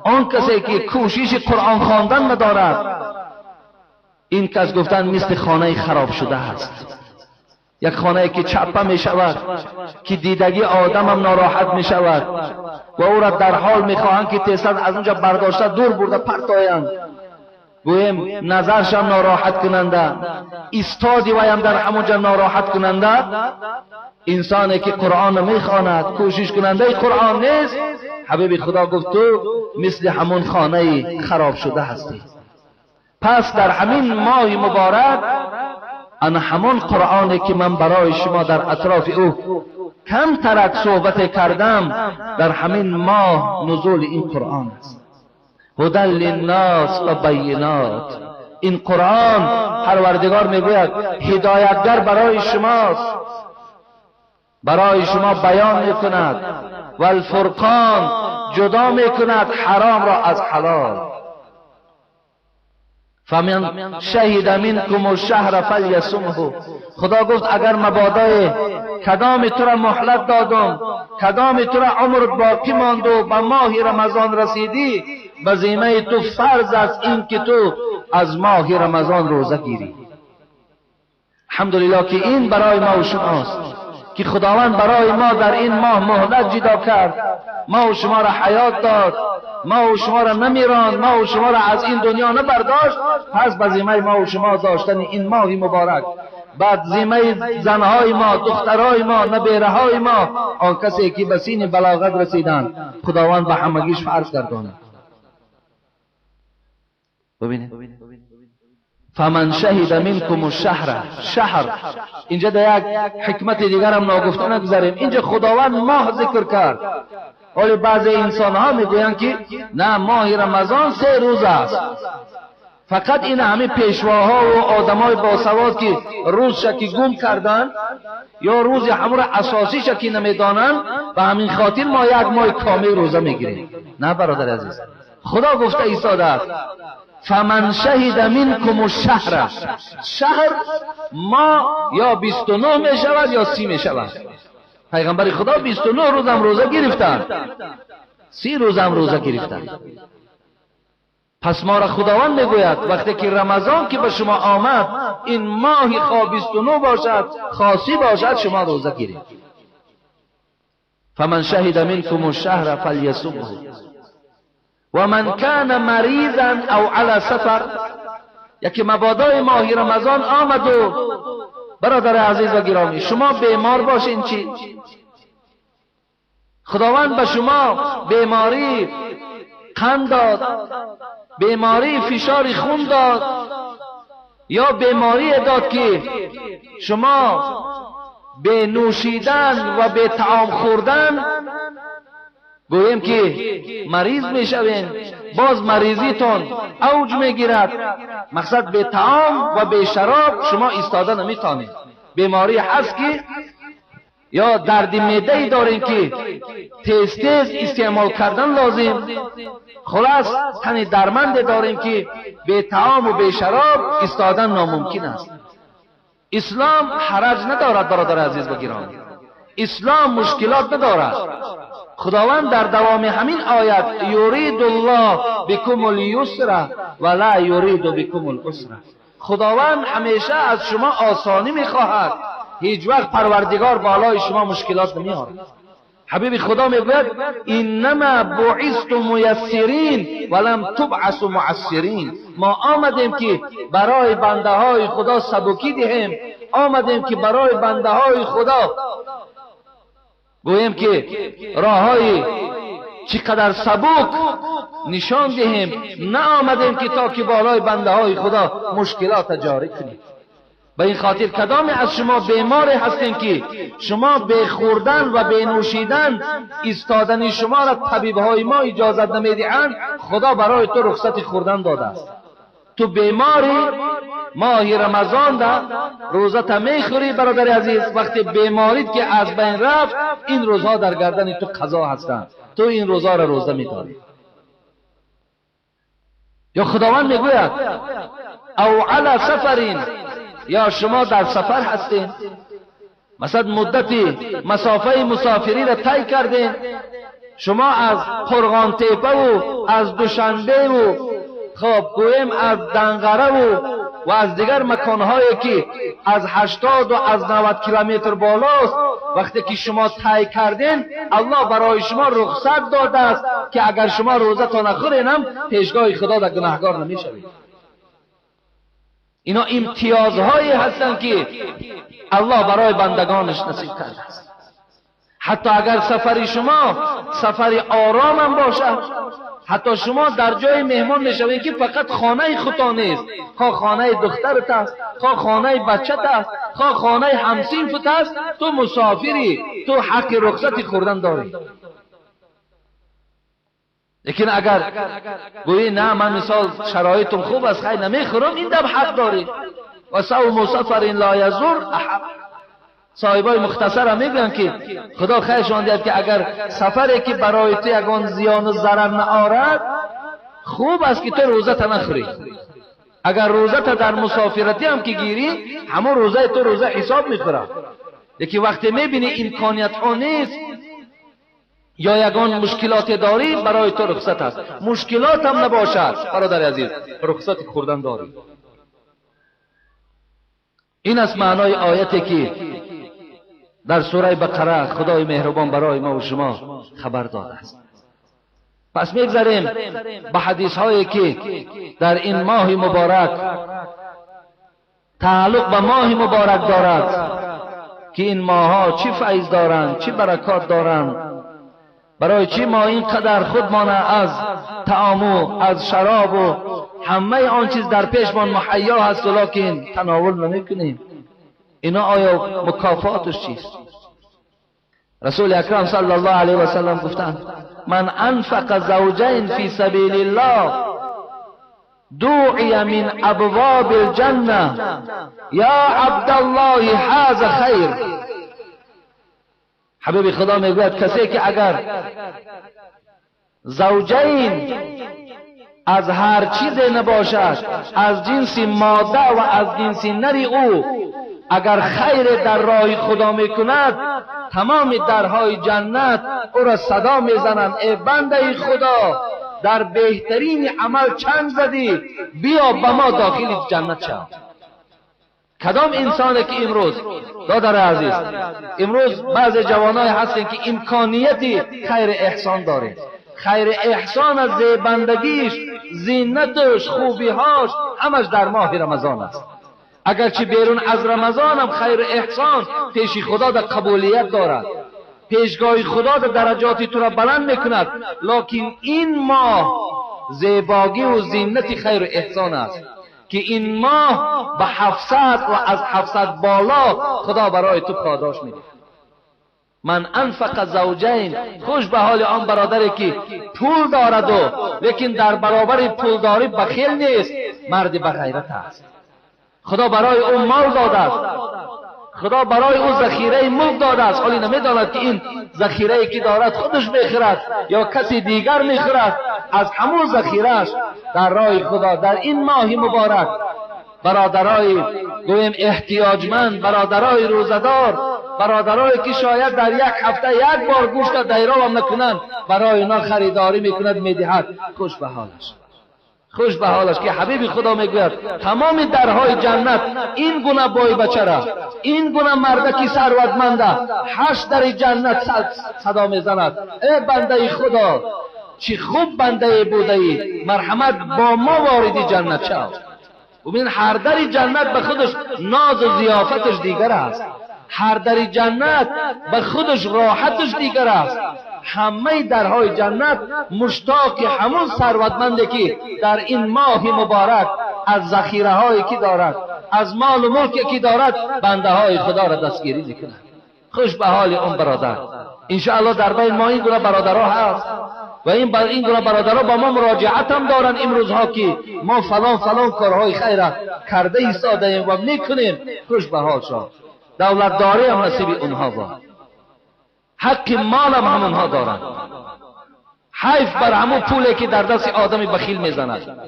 آن کسی که کوشش قرآن خواندن ندارد، این کس گفتند مثل خانه خراب شده است. یک خانه که چپه می شود، که دیدگی آدم هم ناراحت می شود و او را در حال می خواهند که تیزد از اونجا برداشته دور برده پرتایند، گویم نظرشان ناراحت کننده، ایستادی ویم در همونجا ناراحت کننده. انسانی که قرآن میخواند، کوشش کننده قرآن نیست، حبیب خدا گفت تو مثل همون خانه خراب شده هستی. پس در همین ماه مبارک انا همون قرآنی که من برای شما در اطراف او کم ترک صحبت کردم، در همین ماه نزول این قرآن است. هدی للناس و بینات. این قرآن پروردگار میگوید هدایتگر برای شماست، برای شما بیان میکند. و الفرقان، جدا میکند حرام را از حلال. فمن شهد منکم الشهر فلیصمه. خدا گفت اگر مبادا کدام تو را مهلت دادم، کدام تو را عمرت باقی ماند و به ماه رمضان رسیدی، به ذمه تو فرض است این که تو از ماه رمضان روزه گیری. الحمدلله که این برای ما و شماست که خداوند برای ما در این ماه مهلت جدا کرد، ما و شما را حیات داد، ما و شما را نمیراند، ما و شما را از این دنیا نبرداشت. پس به ذمه ما و شما داشتن این ماه مبارک، بعد ذمه زنهای ما، دخترهای ما، نبیرهای ما، آن کسی که به سین بلاغت رسیدند، خداوند به همگیش فرض گرداند. ببینید فمن شهد منکم الشهر، شهر اینجا در یک حکمت دیگر هم ناگفته نگذاریم. اینجا خداوند ماه ذکر کرد، ولی بعضی انسان ها میگویند که نه، ماه رمضان 3 روز است. فقط این همه پیشواها و آدمای باسواد که روز شکی گم کردن یا روز همون اساسی شکی نمیدانند، و همین خاطر ما یک ماه کامل روزه میگیریم. نه برادر عزیز، خدا گفته ایستاده است فمن شهد منکم الشهر. شهر ما یا 29 می شود یا 30 می شود. پیغمبر خدا 29 روز هم روزه گرفتند، 30 روز هم روزه گرفتند. پس ما را خداوند میگوید وقتی که رمضان که به شما آمد، این ماه خواه 29 باشد، خاصی باشد، شما روزه گیرید. فمن شهد منکم الشهر فلیصمه و من کان مریضا او علی سفر. یکی مبادای ماه رمضان آمد و برادر عزیز و گرامی شما بیمار باشین، چی؟ خداوند به شما بیماری قند داد، بیماری فشار خون داد، یا بیماری داد که شما به نوشیدن و به طعام خوردن گویم که مریض میشوین، باز مریضیتون اوج میگیرد. مقصد به طعام و به شراب شما ایستاده نمیتونید. بیماری هست که یا درد معده دارین که تیز تیز استعمال کردن لازم. خلاص تنی درمند داریم که به طعام و به شراب ایستادن ناممکن است. اسلام حرج ندارد برادر عزیز و گرامی، اسلام مشکلات ندارد. خداوند در دوام همین آیت یرید الله بكم اليسر ولا یرید بكم العسر، خداوند همیشه از شما آسانی میخواهد، هیچ وقت پروردگار بالای شما مشکلات نمیاره. حبیب خدا میگوید انما بعثتم میسرین ولم تبعثوا معسرین، ما آمدیم که برای بنده های خدا سبکی دهیم، آمدیم که برای بنده های خدا گویم که راه های چقدر سبک نشان دهیم، نه آمدیم که تا که بالای بنده های خدا مشکلات جاری کنیم. به این خاطر کدام از شما بیمار هستین که شما به خوردن و به نوشیدن ایستادن شما را طبیب های ما اجازت نمیدهند، خدا برای تو رخصت خوردن داده است. تو بیماری، ماه رمضان ده روزت میخوری برادر عزیز، وقتی بیماریت که از بین رفت این روزها در گردن تو قضا هستند، تو این روزها را روزه میداری. یا خداوند میگوید او علی سفرین، یا شما در سفر هستین، مثلا مدتی مسافه مسافری را طی کردین، شما از قرغان تپه و از دوشنبه و خب گویم از دنگره و از دیگر مکانهایی که از 80 و از 90 کیلومتر بالاست، وقتی که شما طی کردین الله برای شما رخصت داده است که اگر شما روزتان نخورین هم پیشگاه خدا در گناهگار نمیشوید. اینا امتیازهایی هستند که الله برای بندگانش نصیب کرده است. حتی اگر سفری شما سفری آرام هم باشد، حتی شما در جای مهمان میشوید که فقط خانه خودت نیست، خواه خانه دخترت است، خواه خانه بچت است، خواه خانه همسینفت است، تو مسافری، تو حق رخصت خوردن داری. لیکن اگر گویی نه من مثال شرایطم خوب است خیلی نمیخورم، این دم حق داری. و صوم سفر لا یضر احد، صاحبای مختصر هم میگن که خدا خیرشان دهد که اگر سفری که برای تو یگان زیان و ضرر نآرد خوب است که تو روزه نخوری. اگر روزه در مسافرتی هم که گیری همون روزه تو روزه حساب میخوره. لیکن وقتی میبینی امکانیت ها نیست یا یگان مشکلات داری برای تو رخصت است. مشکلات هم نباشد برادر عزیز رخصت خوردن داری. این است معنای آیتی که در سوره بقره خدای مهربان برای ما و شما خبر داده است. پس میگذاریم به حدیث هایی که در این ماه مبارک تعلق به ماه مبارک دارد که این ماه ها چی فیض دارند، چی برکات دارند، برای چی ما اینقدر خودمان از طعام و از شراب و همه آن چیز در پیشمان مهیا هست ولیکن تناول نمیکنیم. اینا آیا مکافاتش چیست؟ رسول اکرم صلی الله علیه و سلم گفتند من انفق زوجین فی سبیل الله دعی من ابواب الجنه یا عبدالله هذا خیر. حبیب خدا میگوید کسی که اگر زوجین از هر چیز نباشد، از جنس ماده و از جنس نری او اگر خیر در راه خدا میکند، تمام درهای جنت او را صدا میزنند ای بنده خدا در بهترین عمل چند زدی، بیا به ما داخل جنت شو. کدام انسانی که امروز دادر عزیز امروز بعض جوانای هستن که امکانیتی خیر احسان داره، خیر احسان از زیبندگیش، زینتش، خوبیهاش همش در ماه رمضان است. اگرچه بیرون از رمضان هم خیر احسان پیش خدا در قبولیت دارد، پیشگاه خدا در درجات تو را بلند میکند، لکن این ماه زیباگی و زینت خیر احسان است که این ماه به 700 و از 700 بالا خدا برای تو پاداش میده. من انفق زوجین، خوش به حال آن برادری که پول دارد و لیکن در برابر پولداری بخیل نیست، مرد بغیرت است. خدا برای او مال داده است، خدا برای او ذخیره ملک داده است، ولی نمیداند که این ذخیره که دارد خودش میخورد یا کسی دیگر میخورد. از همون ذخیره‌اش در راه خدا در این ماه مبارک برادرای گویم احتیاجمند، برادرای روزدار برادرایی که شاید در یک هفته یک بار گوشت دیرو هم نکنند برای اینا خریداری میکند میدهد. خوش به حالش، خوش به حالش که حبیب خدا میگوید تمام درهای جنت این گونه بای بچه را، این گونه مردکی ثروتمنده 8 در جنت صدا میزند ای بنده خدا چی خوب بنده بوده ای، مرحمت با ما وارد جنت شو. ببین هر در جنت به خودش ناز و ضیافتش دیگر است، هر در جنت به خودش راحتش دیگر است. همه درهای جنت مشتاق همون ثروتمندی که در این ماه مبارک از ذخیره هایی که دارد، از مال و ملکی که دارد بنده های خدا را دستگیری میکند. خوش به حال اون برادر. انشاءالله در بین ما این گونه برادرها هست و این گونه برادرها با ما مراجعت هم دارن امروزها که ما فلان کارهای خیر کرده ایستاده ایم و میکنیم. خوش به حال شد. دولت داری هم نصیب اونها با، حق مال هم همونها دارن. حیف بر همون پولی که در دست آدمی بخیل میزند،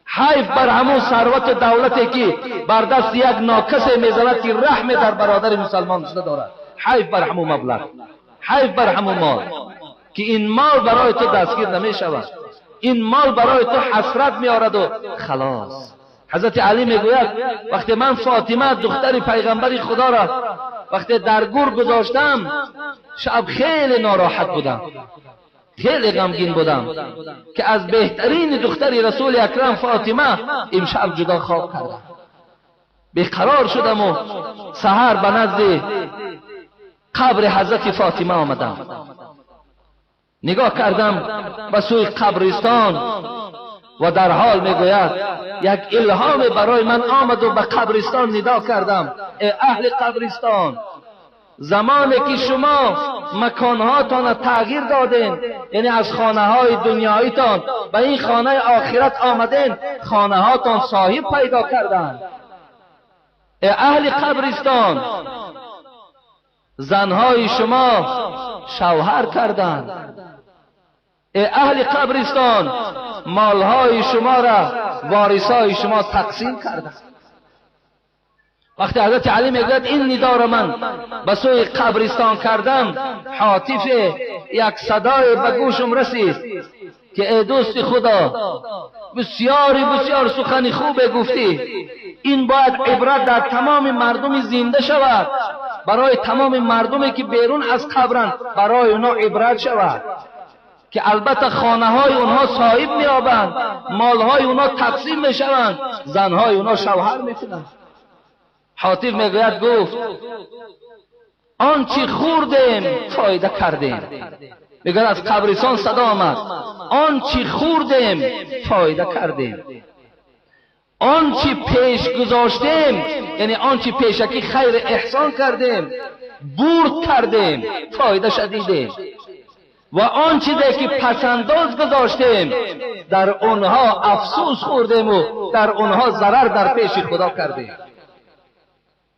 حیف بر همون ثروت دولتی که بر دست یک ناکس میزند که رحم در برادر مسلمان ندارد. حیف بر همون مبلغ، حیف بر همون مال که این مال برای تو دستگیر نمی شود، این مال برای تو حسرت میارد و خلاص. حضرت علی میگوید وقتی من فاطمه دختر پیغمبر خدا را وقتی در گور گذاشتم شب خیلی ناراحت بودم، خیلی غمگین بودم که از بهترین دختر رسول اکرم فاطمه امشب جدا خواب کردم. بیقرار شدم و سحر به نزد قبر حضرت فاطمه آمدم. نگاه کردم به سوی قبرستان و در حال میگوید یک الهام برای من آمد و به قبرستان ندا کردم ای اهل قبرستان، زمانی که شما مکانهاتان تغییر دادین، یعنی از خانه های دنیاییتان به این خانه آخرت آمدین، خانه هاتان صاحب پیدا کردن. ای اهل قبرستان، زنهای شما شوهر کردند. ای اهل قبرستان، مالهای شما را وارثای شما تقسیم کردند. وقتی حضرت علی میگوید این ندا را من به سوی قبرستان کردم، هاتف یک صدای به گوشم رسید که ای دوست خدا بسیار سخن خوب گفتی، این باید عبرت در تمام مردم زنده شود، برای تمام مردمی که بیرون از قبرند برای اونا عبرت شود که البته خانه های اونها صاحب میابند، مال های اونها تقسیم میشوند، زن های اونها شوهر میکنند. حاتف میگوید گفت آنچه خوردیم فایده کردیم. میگوید از قبرستان صدا آمد آنچه خوردیم فایده کردیم، آنچه پیش گذاشتیم یعنی آنچه پیشکی خیر احسان کردیم برد کردیم فایده شدیدیم، و آنچه که پسنداز گذاشتیم در اونها افسوس خوردیم و در اونها ضرر در پیش خدا کردیم.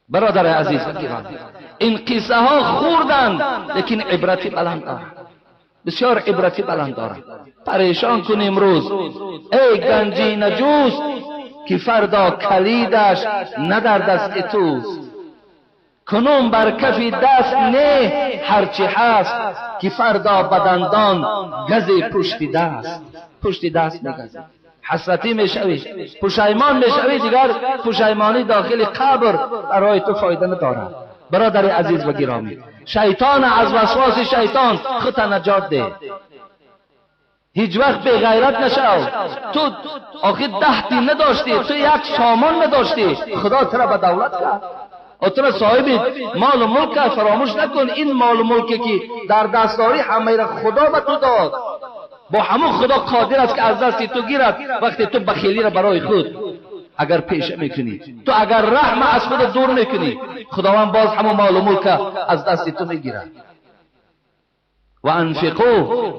برادر عزیز و گرامی، این قصه ها خوردن لیکن عبرتی بلند دارند، بسیار عبرتی بلند دارند. پریشان کن امروز ای گنجی نجوس که فردا کلیدش نه در دست توست، کنون بر کف دست نه هرچی هست که فردا بدندان گز پشت دست میگزی. حسرتی میشوی، پشیمان میشوی، دیگر پشیمانی داخل قبر برای تو فایده ندارد. برادر عزیز و گرامی، شیطان از وسواس شیطان خود نجات ده، هیچ وقت به غیرت نشو. تو آخه 10 دین نداشتی، تو یک سامان نداشتی، خدا تو را به دولت کرد و تو را صاحب مال و ملک. فراموش نکن این مال و ملکی که در دستاری همه را خدا به تو داد، با همون خدا قادر است که از دست تو گیرد. وقتی تو بخیلی را برای خود اگر پیشه میکنی، تو اگر رحم از خود دور میکنی، خداوند باز همون مال و ملک از دست تو میگیرد. و انفقوا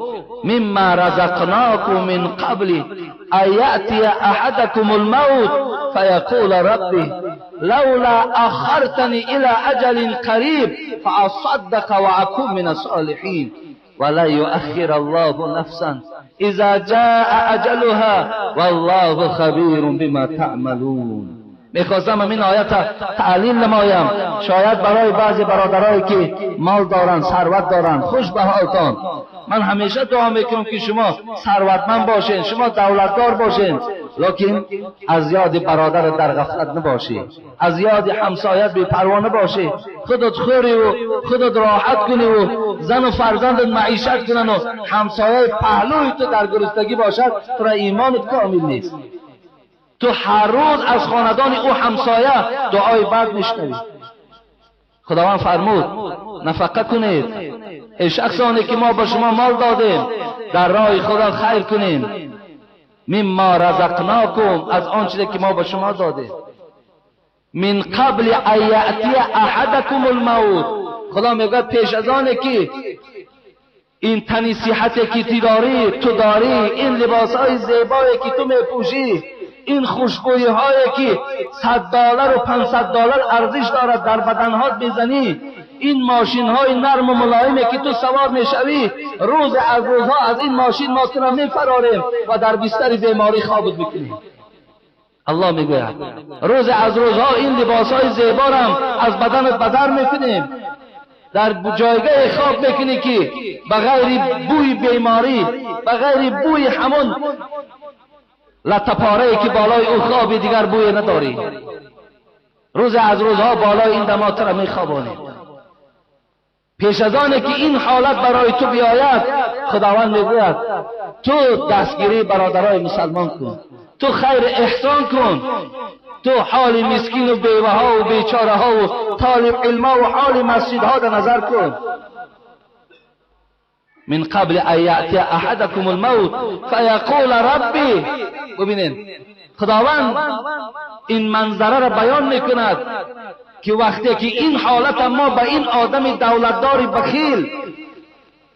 مما رزقناكم من قبل ان یأتی احدكم الموت فیقول ربی لولا اخرتنی الى اجل قریب فاصدق واكن من الصالحین ولا يؤخر الله نفسا اذا جاء اجلها والله خبیر بما تعملون. میخواستم همین آیت تعلیل نمایم، شاید برای بعضی برادرایی که مال دارن، ثروت دارن، خوش به حالتان. من همیشه دعا میکنم که شما ثروتمند باشین، شما دولتدار باشین، لکن از یاد برادر در غفلت نباشی، از یاد همسایت بی پروا نباشی. خودت خوری و خودت راحت کنی و زن و فرزندت معیشت کنن و همسایه پهلوی تو در گرسنگی باشد، تو را ایمانت کامل نیست. تو هر روز از خاندان او همسایه دعای بد میشنوی. خداوند فرمود نفقه کنید، ای شخصانی که ما به شما مال دادیم در راه خدا خیر کنین، مما رزقناکم، از آنچه که ما به شما دادیم، من قبل ان یأتی احدکم الموت. خدا میگه پیش از آنه که این تنی صحتی که تو داری، این لباسهای زیبایی که تو میپوشی، این خوشبویی هایی که $100 و $500 ارزش دارد در بدنهات میزنی، این ماشین های نرم و ملایمی که تو سوار میشوی، روز از روزها از این ماشین ما تو را میفراریم و در بستر بیماری خوابت میکنیم. الله میگوید روز از روزها این لباس های زیبا را از بدنت بدر میکنیم، در جایگاه خواب میکنی که بغیر بوی بیماری، بغیر بوی همون لطپاره که بالای او خوابی دیگر بوی نداری. روز از روزها بالای این دمات را میخوابانی. پیش از آنه که این حالت برای تو بیاید، خداوند میگوید تو دستگیری برادرای مسلمان کن، تو خیر احسان کن، تو حال مسکین و بیوه ها و بیچاره ها و طالب علما و حال مسجد ها در نظر کن. من قبل ان یأتی احدکم الموت فیقول ربی. ببینین خداوند این منظره را بیان میکند که وقتی که این حالت ما به این آدم دولتدار بخیل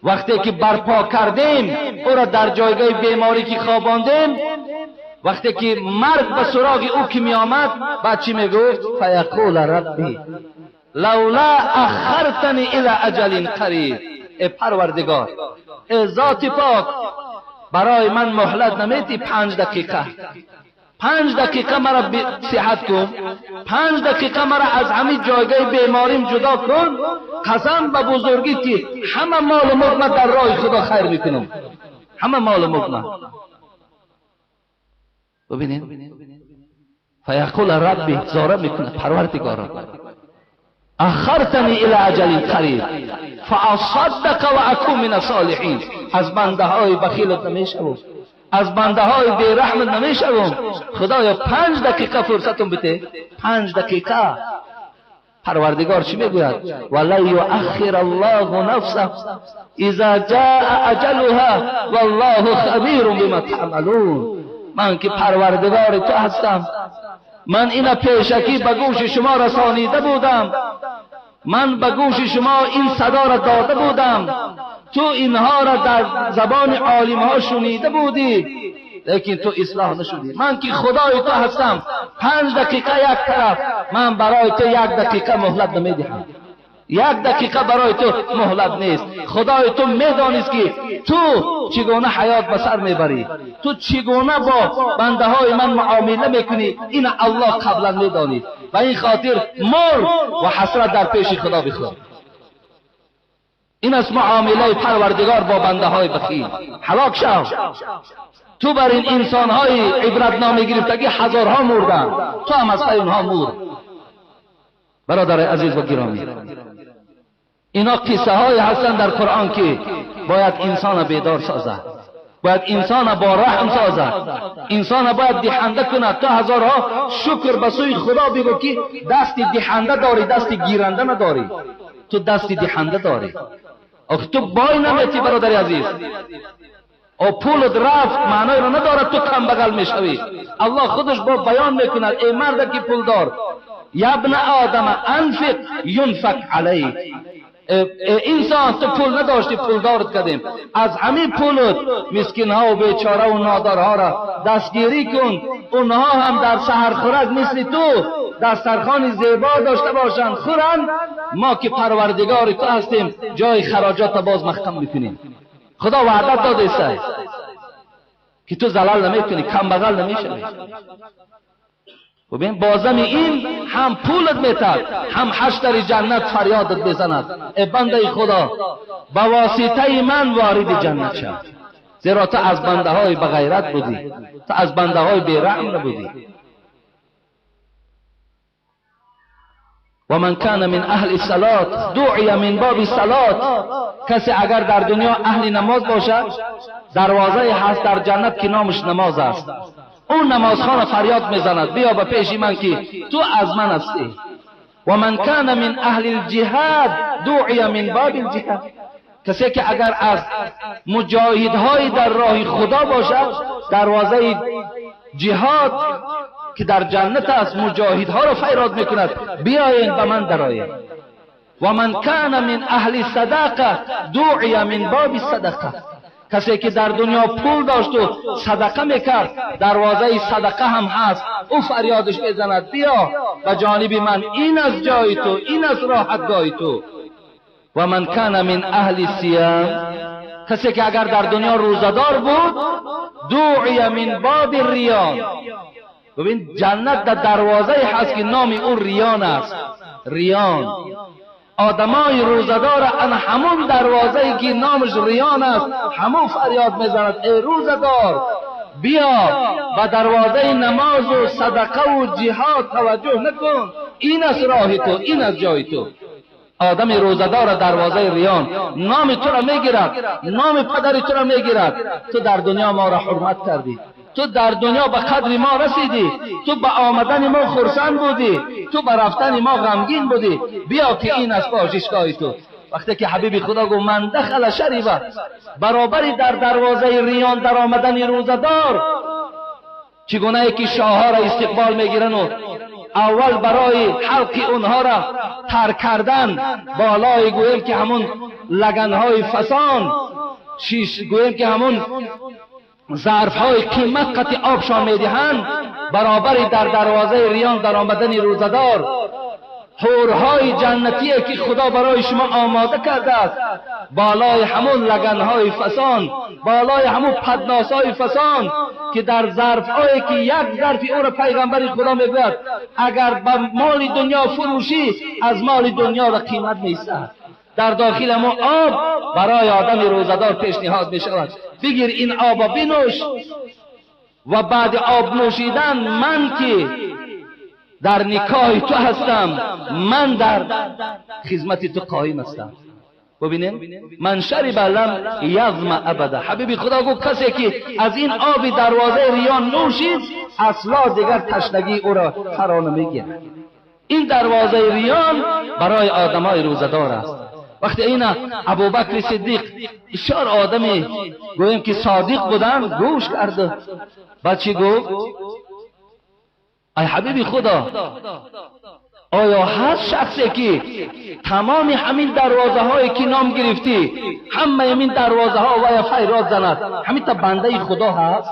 وقتی که برپا کردیم، او را در جایگاه بیماری که خواباندیم، وقتی که مرگ به سراغ او که می آمد، بعد چی می گفت؟ فیقول ربی لولا اخرتنی الی اجل قریب. ای پروردگار، ای ذات پاک، برای من مهلت نمیدی 5 دقیقه؟ 5 دقیقه مرا صحت کن، 5 دقیقه مرا از همین جایگاه بیماریم جدا کن، قسم به بزرگی که همه مال و ملک در راه خدا خیر میکنم، همه مال و ملک. ببینید فیقول ربی، زاره میکنه پروردگارا اخرتنی الی اجل قریب فاصدق و اکون من الصالحین. از بنده های بخیلت نمیشوم، از بنده های بیرحمت نمیشوم. خدایا 5 دقیقه فرصتم بده، 5 دقیقه. پروردگار چی میگوید؟ ولا یؤخر الله نفسا اذا جاء اجلها والله خبیر بما تعملون. من که پروردگار تو هستم، من اینا پیشکی به گوش شما رسانیده بودم، من به گوش شما این صدا را داده بودم، تو اینها را در زبان عالم ها شنیده بودی، لیکن تو اصلاح نشدی. من که خدای تو هستم، 5 دقیقه یک طرف، من برای تو 1 دقیقه مهلت نمیدهم. 1 دقیقه برای تو مهلت نیست. خدای تو میدانست که تو چگونه حیات به سر میبری، تو چگونه با بنده های من معامله میکنی، این الله قبلا میدانید. و این خاطر مر و حسرت در پیش خدا بخور. این است معامله پروردگار با بنده های بخیل. هلاک شو. تو بر این انسان های عبرتنامه گرفتگی هزارها مردن، تو هم از اونها مرد. برادر عزیز و گرامی، اینا قصه های هستند در قرآن که باید انسان بیدار سازد، باید انسان با رحم سازد، انسان باید دهنده کند. تو هزارها شکر به سوی خدا بگو که دست دهنده داری، دست گیرنده نداری، تو دست دهنده داری. آخه تو بای نمیتی برادر عزیز، او پولت رفت معنی را ندارد تو کم بغل میشوی. الله خودش با بیان میکند ای مرد که پول دار، یا ابن آدم انفق ینفق علیک. انسان تو پول نداشتی، پول دارت کردیم، از همین پولت مسکین ها و بیچاره و نادارها را دستگیری کن، اونها هم در سحر خورک مثل تو دسترخوان زیبا داشته باشند، خورن. ما که پروردگار تو هستیم جای خراجات باز محکم میکنیم. خدا وعدت داده است که تو زلال نمیکنی، کم بغل نمیشوی. ببین بازم این هم پولت میتد هم حشر جنت فریادت بزند ای بنده خدا با واسطه من وارد جنت شو، زیرا تو از بنده های بغیرت بودی، تو از بنده های بیرحم نبودی. و من کان من اهل الصلاه دعی من باب الصلاه، کسی اگر در دنیا اهل نماز باشد دروازه هست در جنت که نامش نماز است، اون نمازخوان فریاد میزند بیا به پیش من که تو از من هستی. و من کان من اهل الجهاد دعی من باب الجهاد، کسی که اگر از مجاهدهای در راه خدا باشد دروازه جهاد که در جنت است مجاهدها را فریاد میکند بیاین به من درآیین. و من کان من اهل صدقه دعی من باب صدقه، کسی که در دنیا پول داشت و صدقه میکرد دروازه صدقه هم هست، او فریادش بزند بیا به جانب من، این از جای تو، این از راحتگاه تو. و من کان من اهل صیام، کسی که اگر در دنیا روزدار بود دعی من باب ریان. ببین جنت در دروازه هست که نام اون ریان است. ریان آدمای روزدار ان همون دروازه که نامش ریان است همون فریاد میزند ای روزدار بیا و دروازه نماز و صدقه و جهاد توجه نکن، این از راه تو، این از جای تو. آدم روزدار دروازه ریان نام تو را میگیرد، نام پدر تو را میگیرد. تو در دنیا ما را حرمت کردی، تو در دنیا به قدر ما رسیدی، تو به آمدن ما خرسند بودی، تو به رفتن ما غمگین بودی، بیا که این از باششگاه تو. وقتی که حبیب خدا گفت من دخل شریبه برابری در دروازه ریان در آمدن روزدار، چگونه که شاهها را استقبال میگیرن و اول برای حلق اونها را تر کردن بالای گویم که همون لگنهای فسان، شیش گویم که همون ظرفهای قیمت قطع آبشان میدهند، برابری در دروازه ریان در آمدن روزدار حورهای جنتیه که خدا برای شما آماده کرده است، بالای همون لگنهای فسان، بالای همون پدناسهای فسان که در ظرفهایی که یک ظرف او را پیغمبر خدا میگوید اگر به مال دنیا فروشی از مال دنیا را قیمت میستد. در داخل ما آب برای آدم روزدار پیشنهاد می شود بگیر این آب بنوش و بعد آب نوشیدن من که در نکاح تو هستم، من در خدمت تو قایم هستم. ببینین من شرب لم یظمأ ابدا. حبیب خدا گفت کسی که از این آب دروازه ریان نوشید اصلا دیگر تشنگی او را فرا نمیگیرد. این دروازه ریان برای آدمای روزدار است. وقتی اینا ابوبکر صدیق بسیار آدمی گویم که صادق بودن گوش کرد، بعد چی گفت؟ ای حبیب خدا آیا هست شخصی که تمام همین دروازه هایی که نام گرفتی همه همین دروازه ها و فریاد زند همین تا بنده خدا هست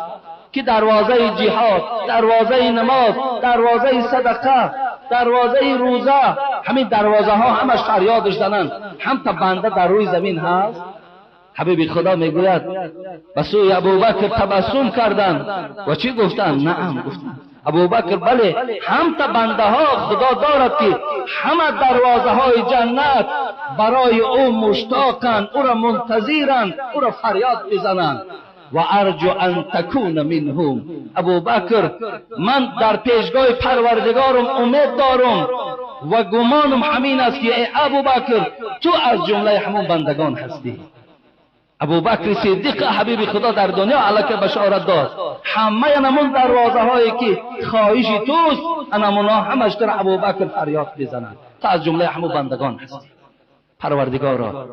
که دروازه جهاد، دروازه نماز، دروازه صدقه، دروازه روزه، همین دروازه ها همش فریادش زنند، هم تا بنده در روی زمین هست؟ حبیب خدا میگوید به سوی ابوبکر تبسم کردند و چی گفتند؟ نعم گفتند ابوبکر بله هم تا بنده ها خدا دارد که همه دروازه های جنت برای او مشتاقند، او را منتظرند، او را فریاد بزنند. و ارجو ان تکون منهم. ابوبکر من در پیشگاه پروردگارم امید دارم و گمانم همین است که ای ابوبکر تو از جمله همون بندگان هستی. ابوبکر صدیق حبیب خدا در دنیا علاکه بشارت داد همه نمون دروازه هایی که خواهش توست انمونا همش در ابوبکر فریاد بزنند تا از جمله همون بندگان هستی. پروردگارا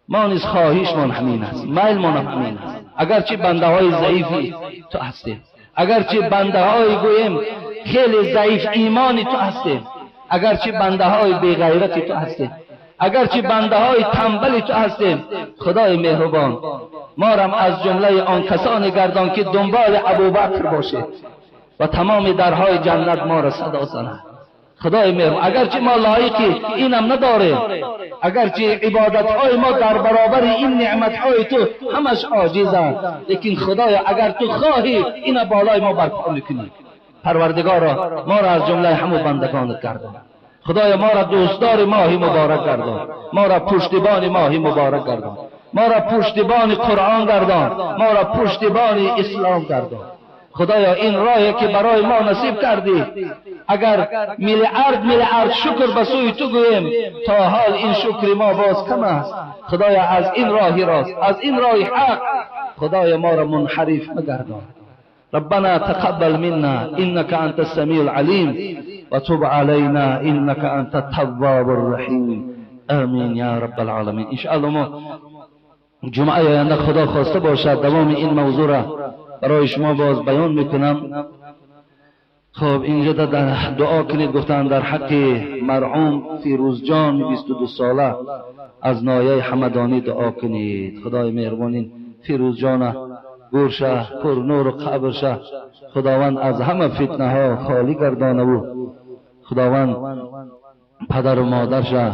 ما نیز خواهش من همین است، میل من همین است. اگرچه بنده های ضعیفی تو هستی، اگرچه بنده های گویم خیلی ضعیف ایمانی تو هستی، اگرچه بنده های بیغیرتی تو هستی، اگرچه بنده های تنبلی تو هستیم، خدای مهربان ما را از جمله آن کسان گردان که دنبال ابوبکر باشه و تمام درهای جنت ما را صدا زند. خدای مهربان اگرچه ما لایق اینم نداره، اگرچه عبادت های ما در برابر این نعمت های تو همش عاجزند، لیکن خدایا اگر تو خواهی اینا بالای ما برپا میکنی. پروردگارا ما را از جمله همون بندگانت گردان. خدایا ما را دوستدار ماهی مبارک گردان، ما را پشتیبان ماهی مبارک گردان، ما را پشتیبان قرآن گردان، ما را پشتیبان اسلام گردان. خدایا این راهی که برای ما نصیب کردی، اگر میلیارد شکر به سوی تو گوییم تا حال این شکر ما باز کم است. خدایا از این راهی راست، از این راهی حق خدایا ما را منحرف مگردان. ربنا تقبل منا انك انت السميع العليم وتب علينا انك انت التواب الرحيم. آمین یا رب العالمین. ان شاء الله ما جمعه آینده خدا خواسته باشد دوام این موضوع را برای شما باز بیان میکنم. خب اینجا در دعا کنید، گفتن در حق مرحوم فیروز جان 22 ساله از نایه حمدانی دعا کنید. خدای مهربان فیروز جان گورشه پر نور و قبرشه خداوند از همه فتنه ها خالی گردانه و خداوند پدر و مادرشه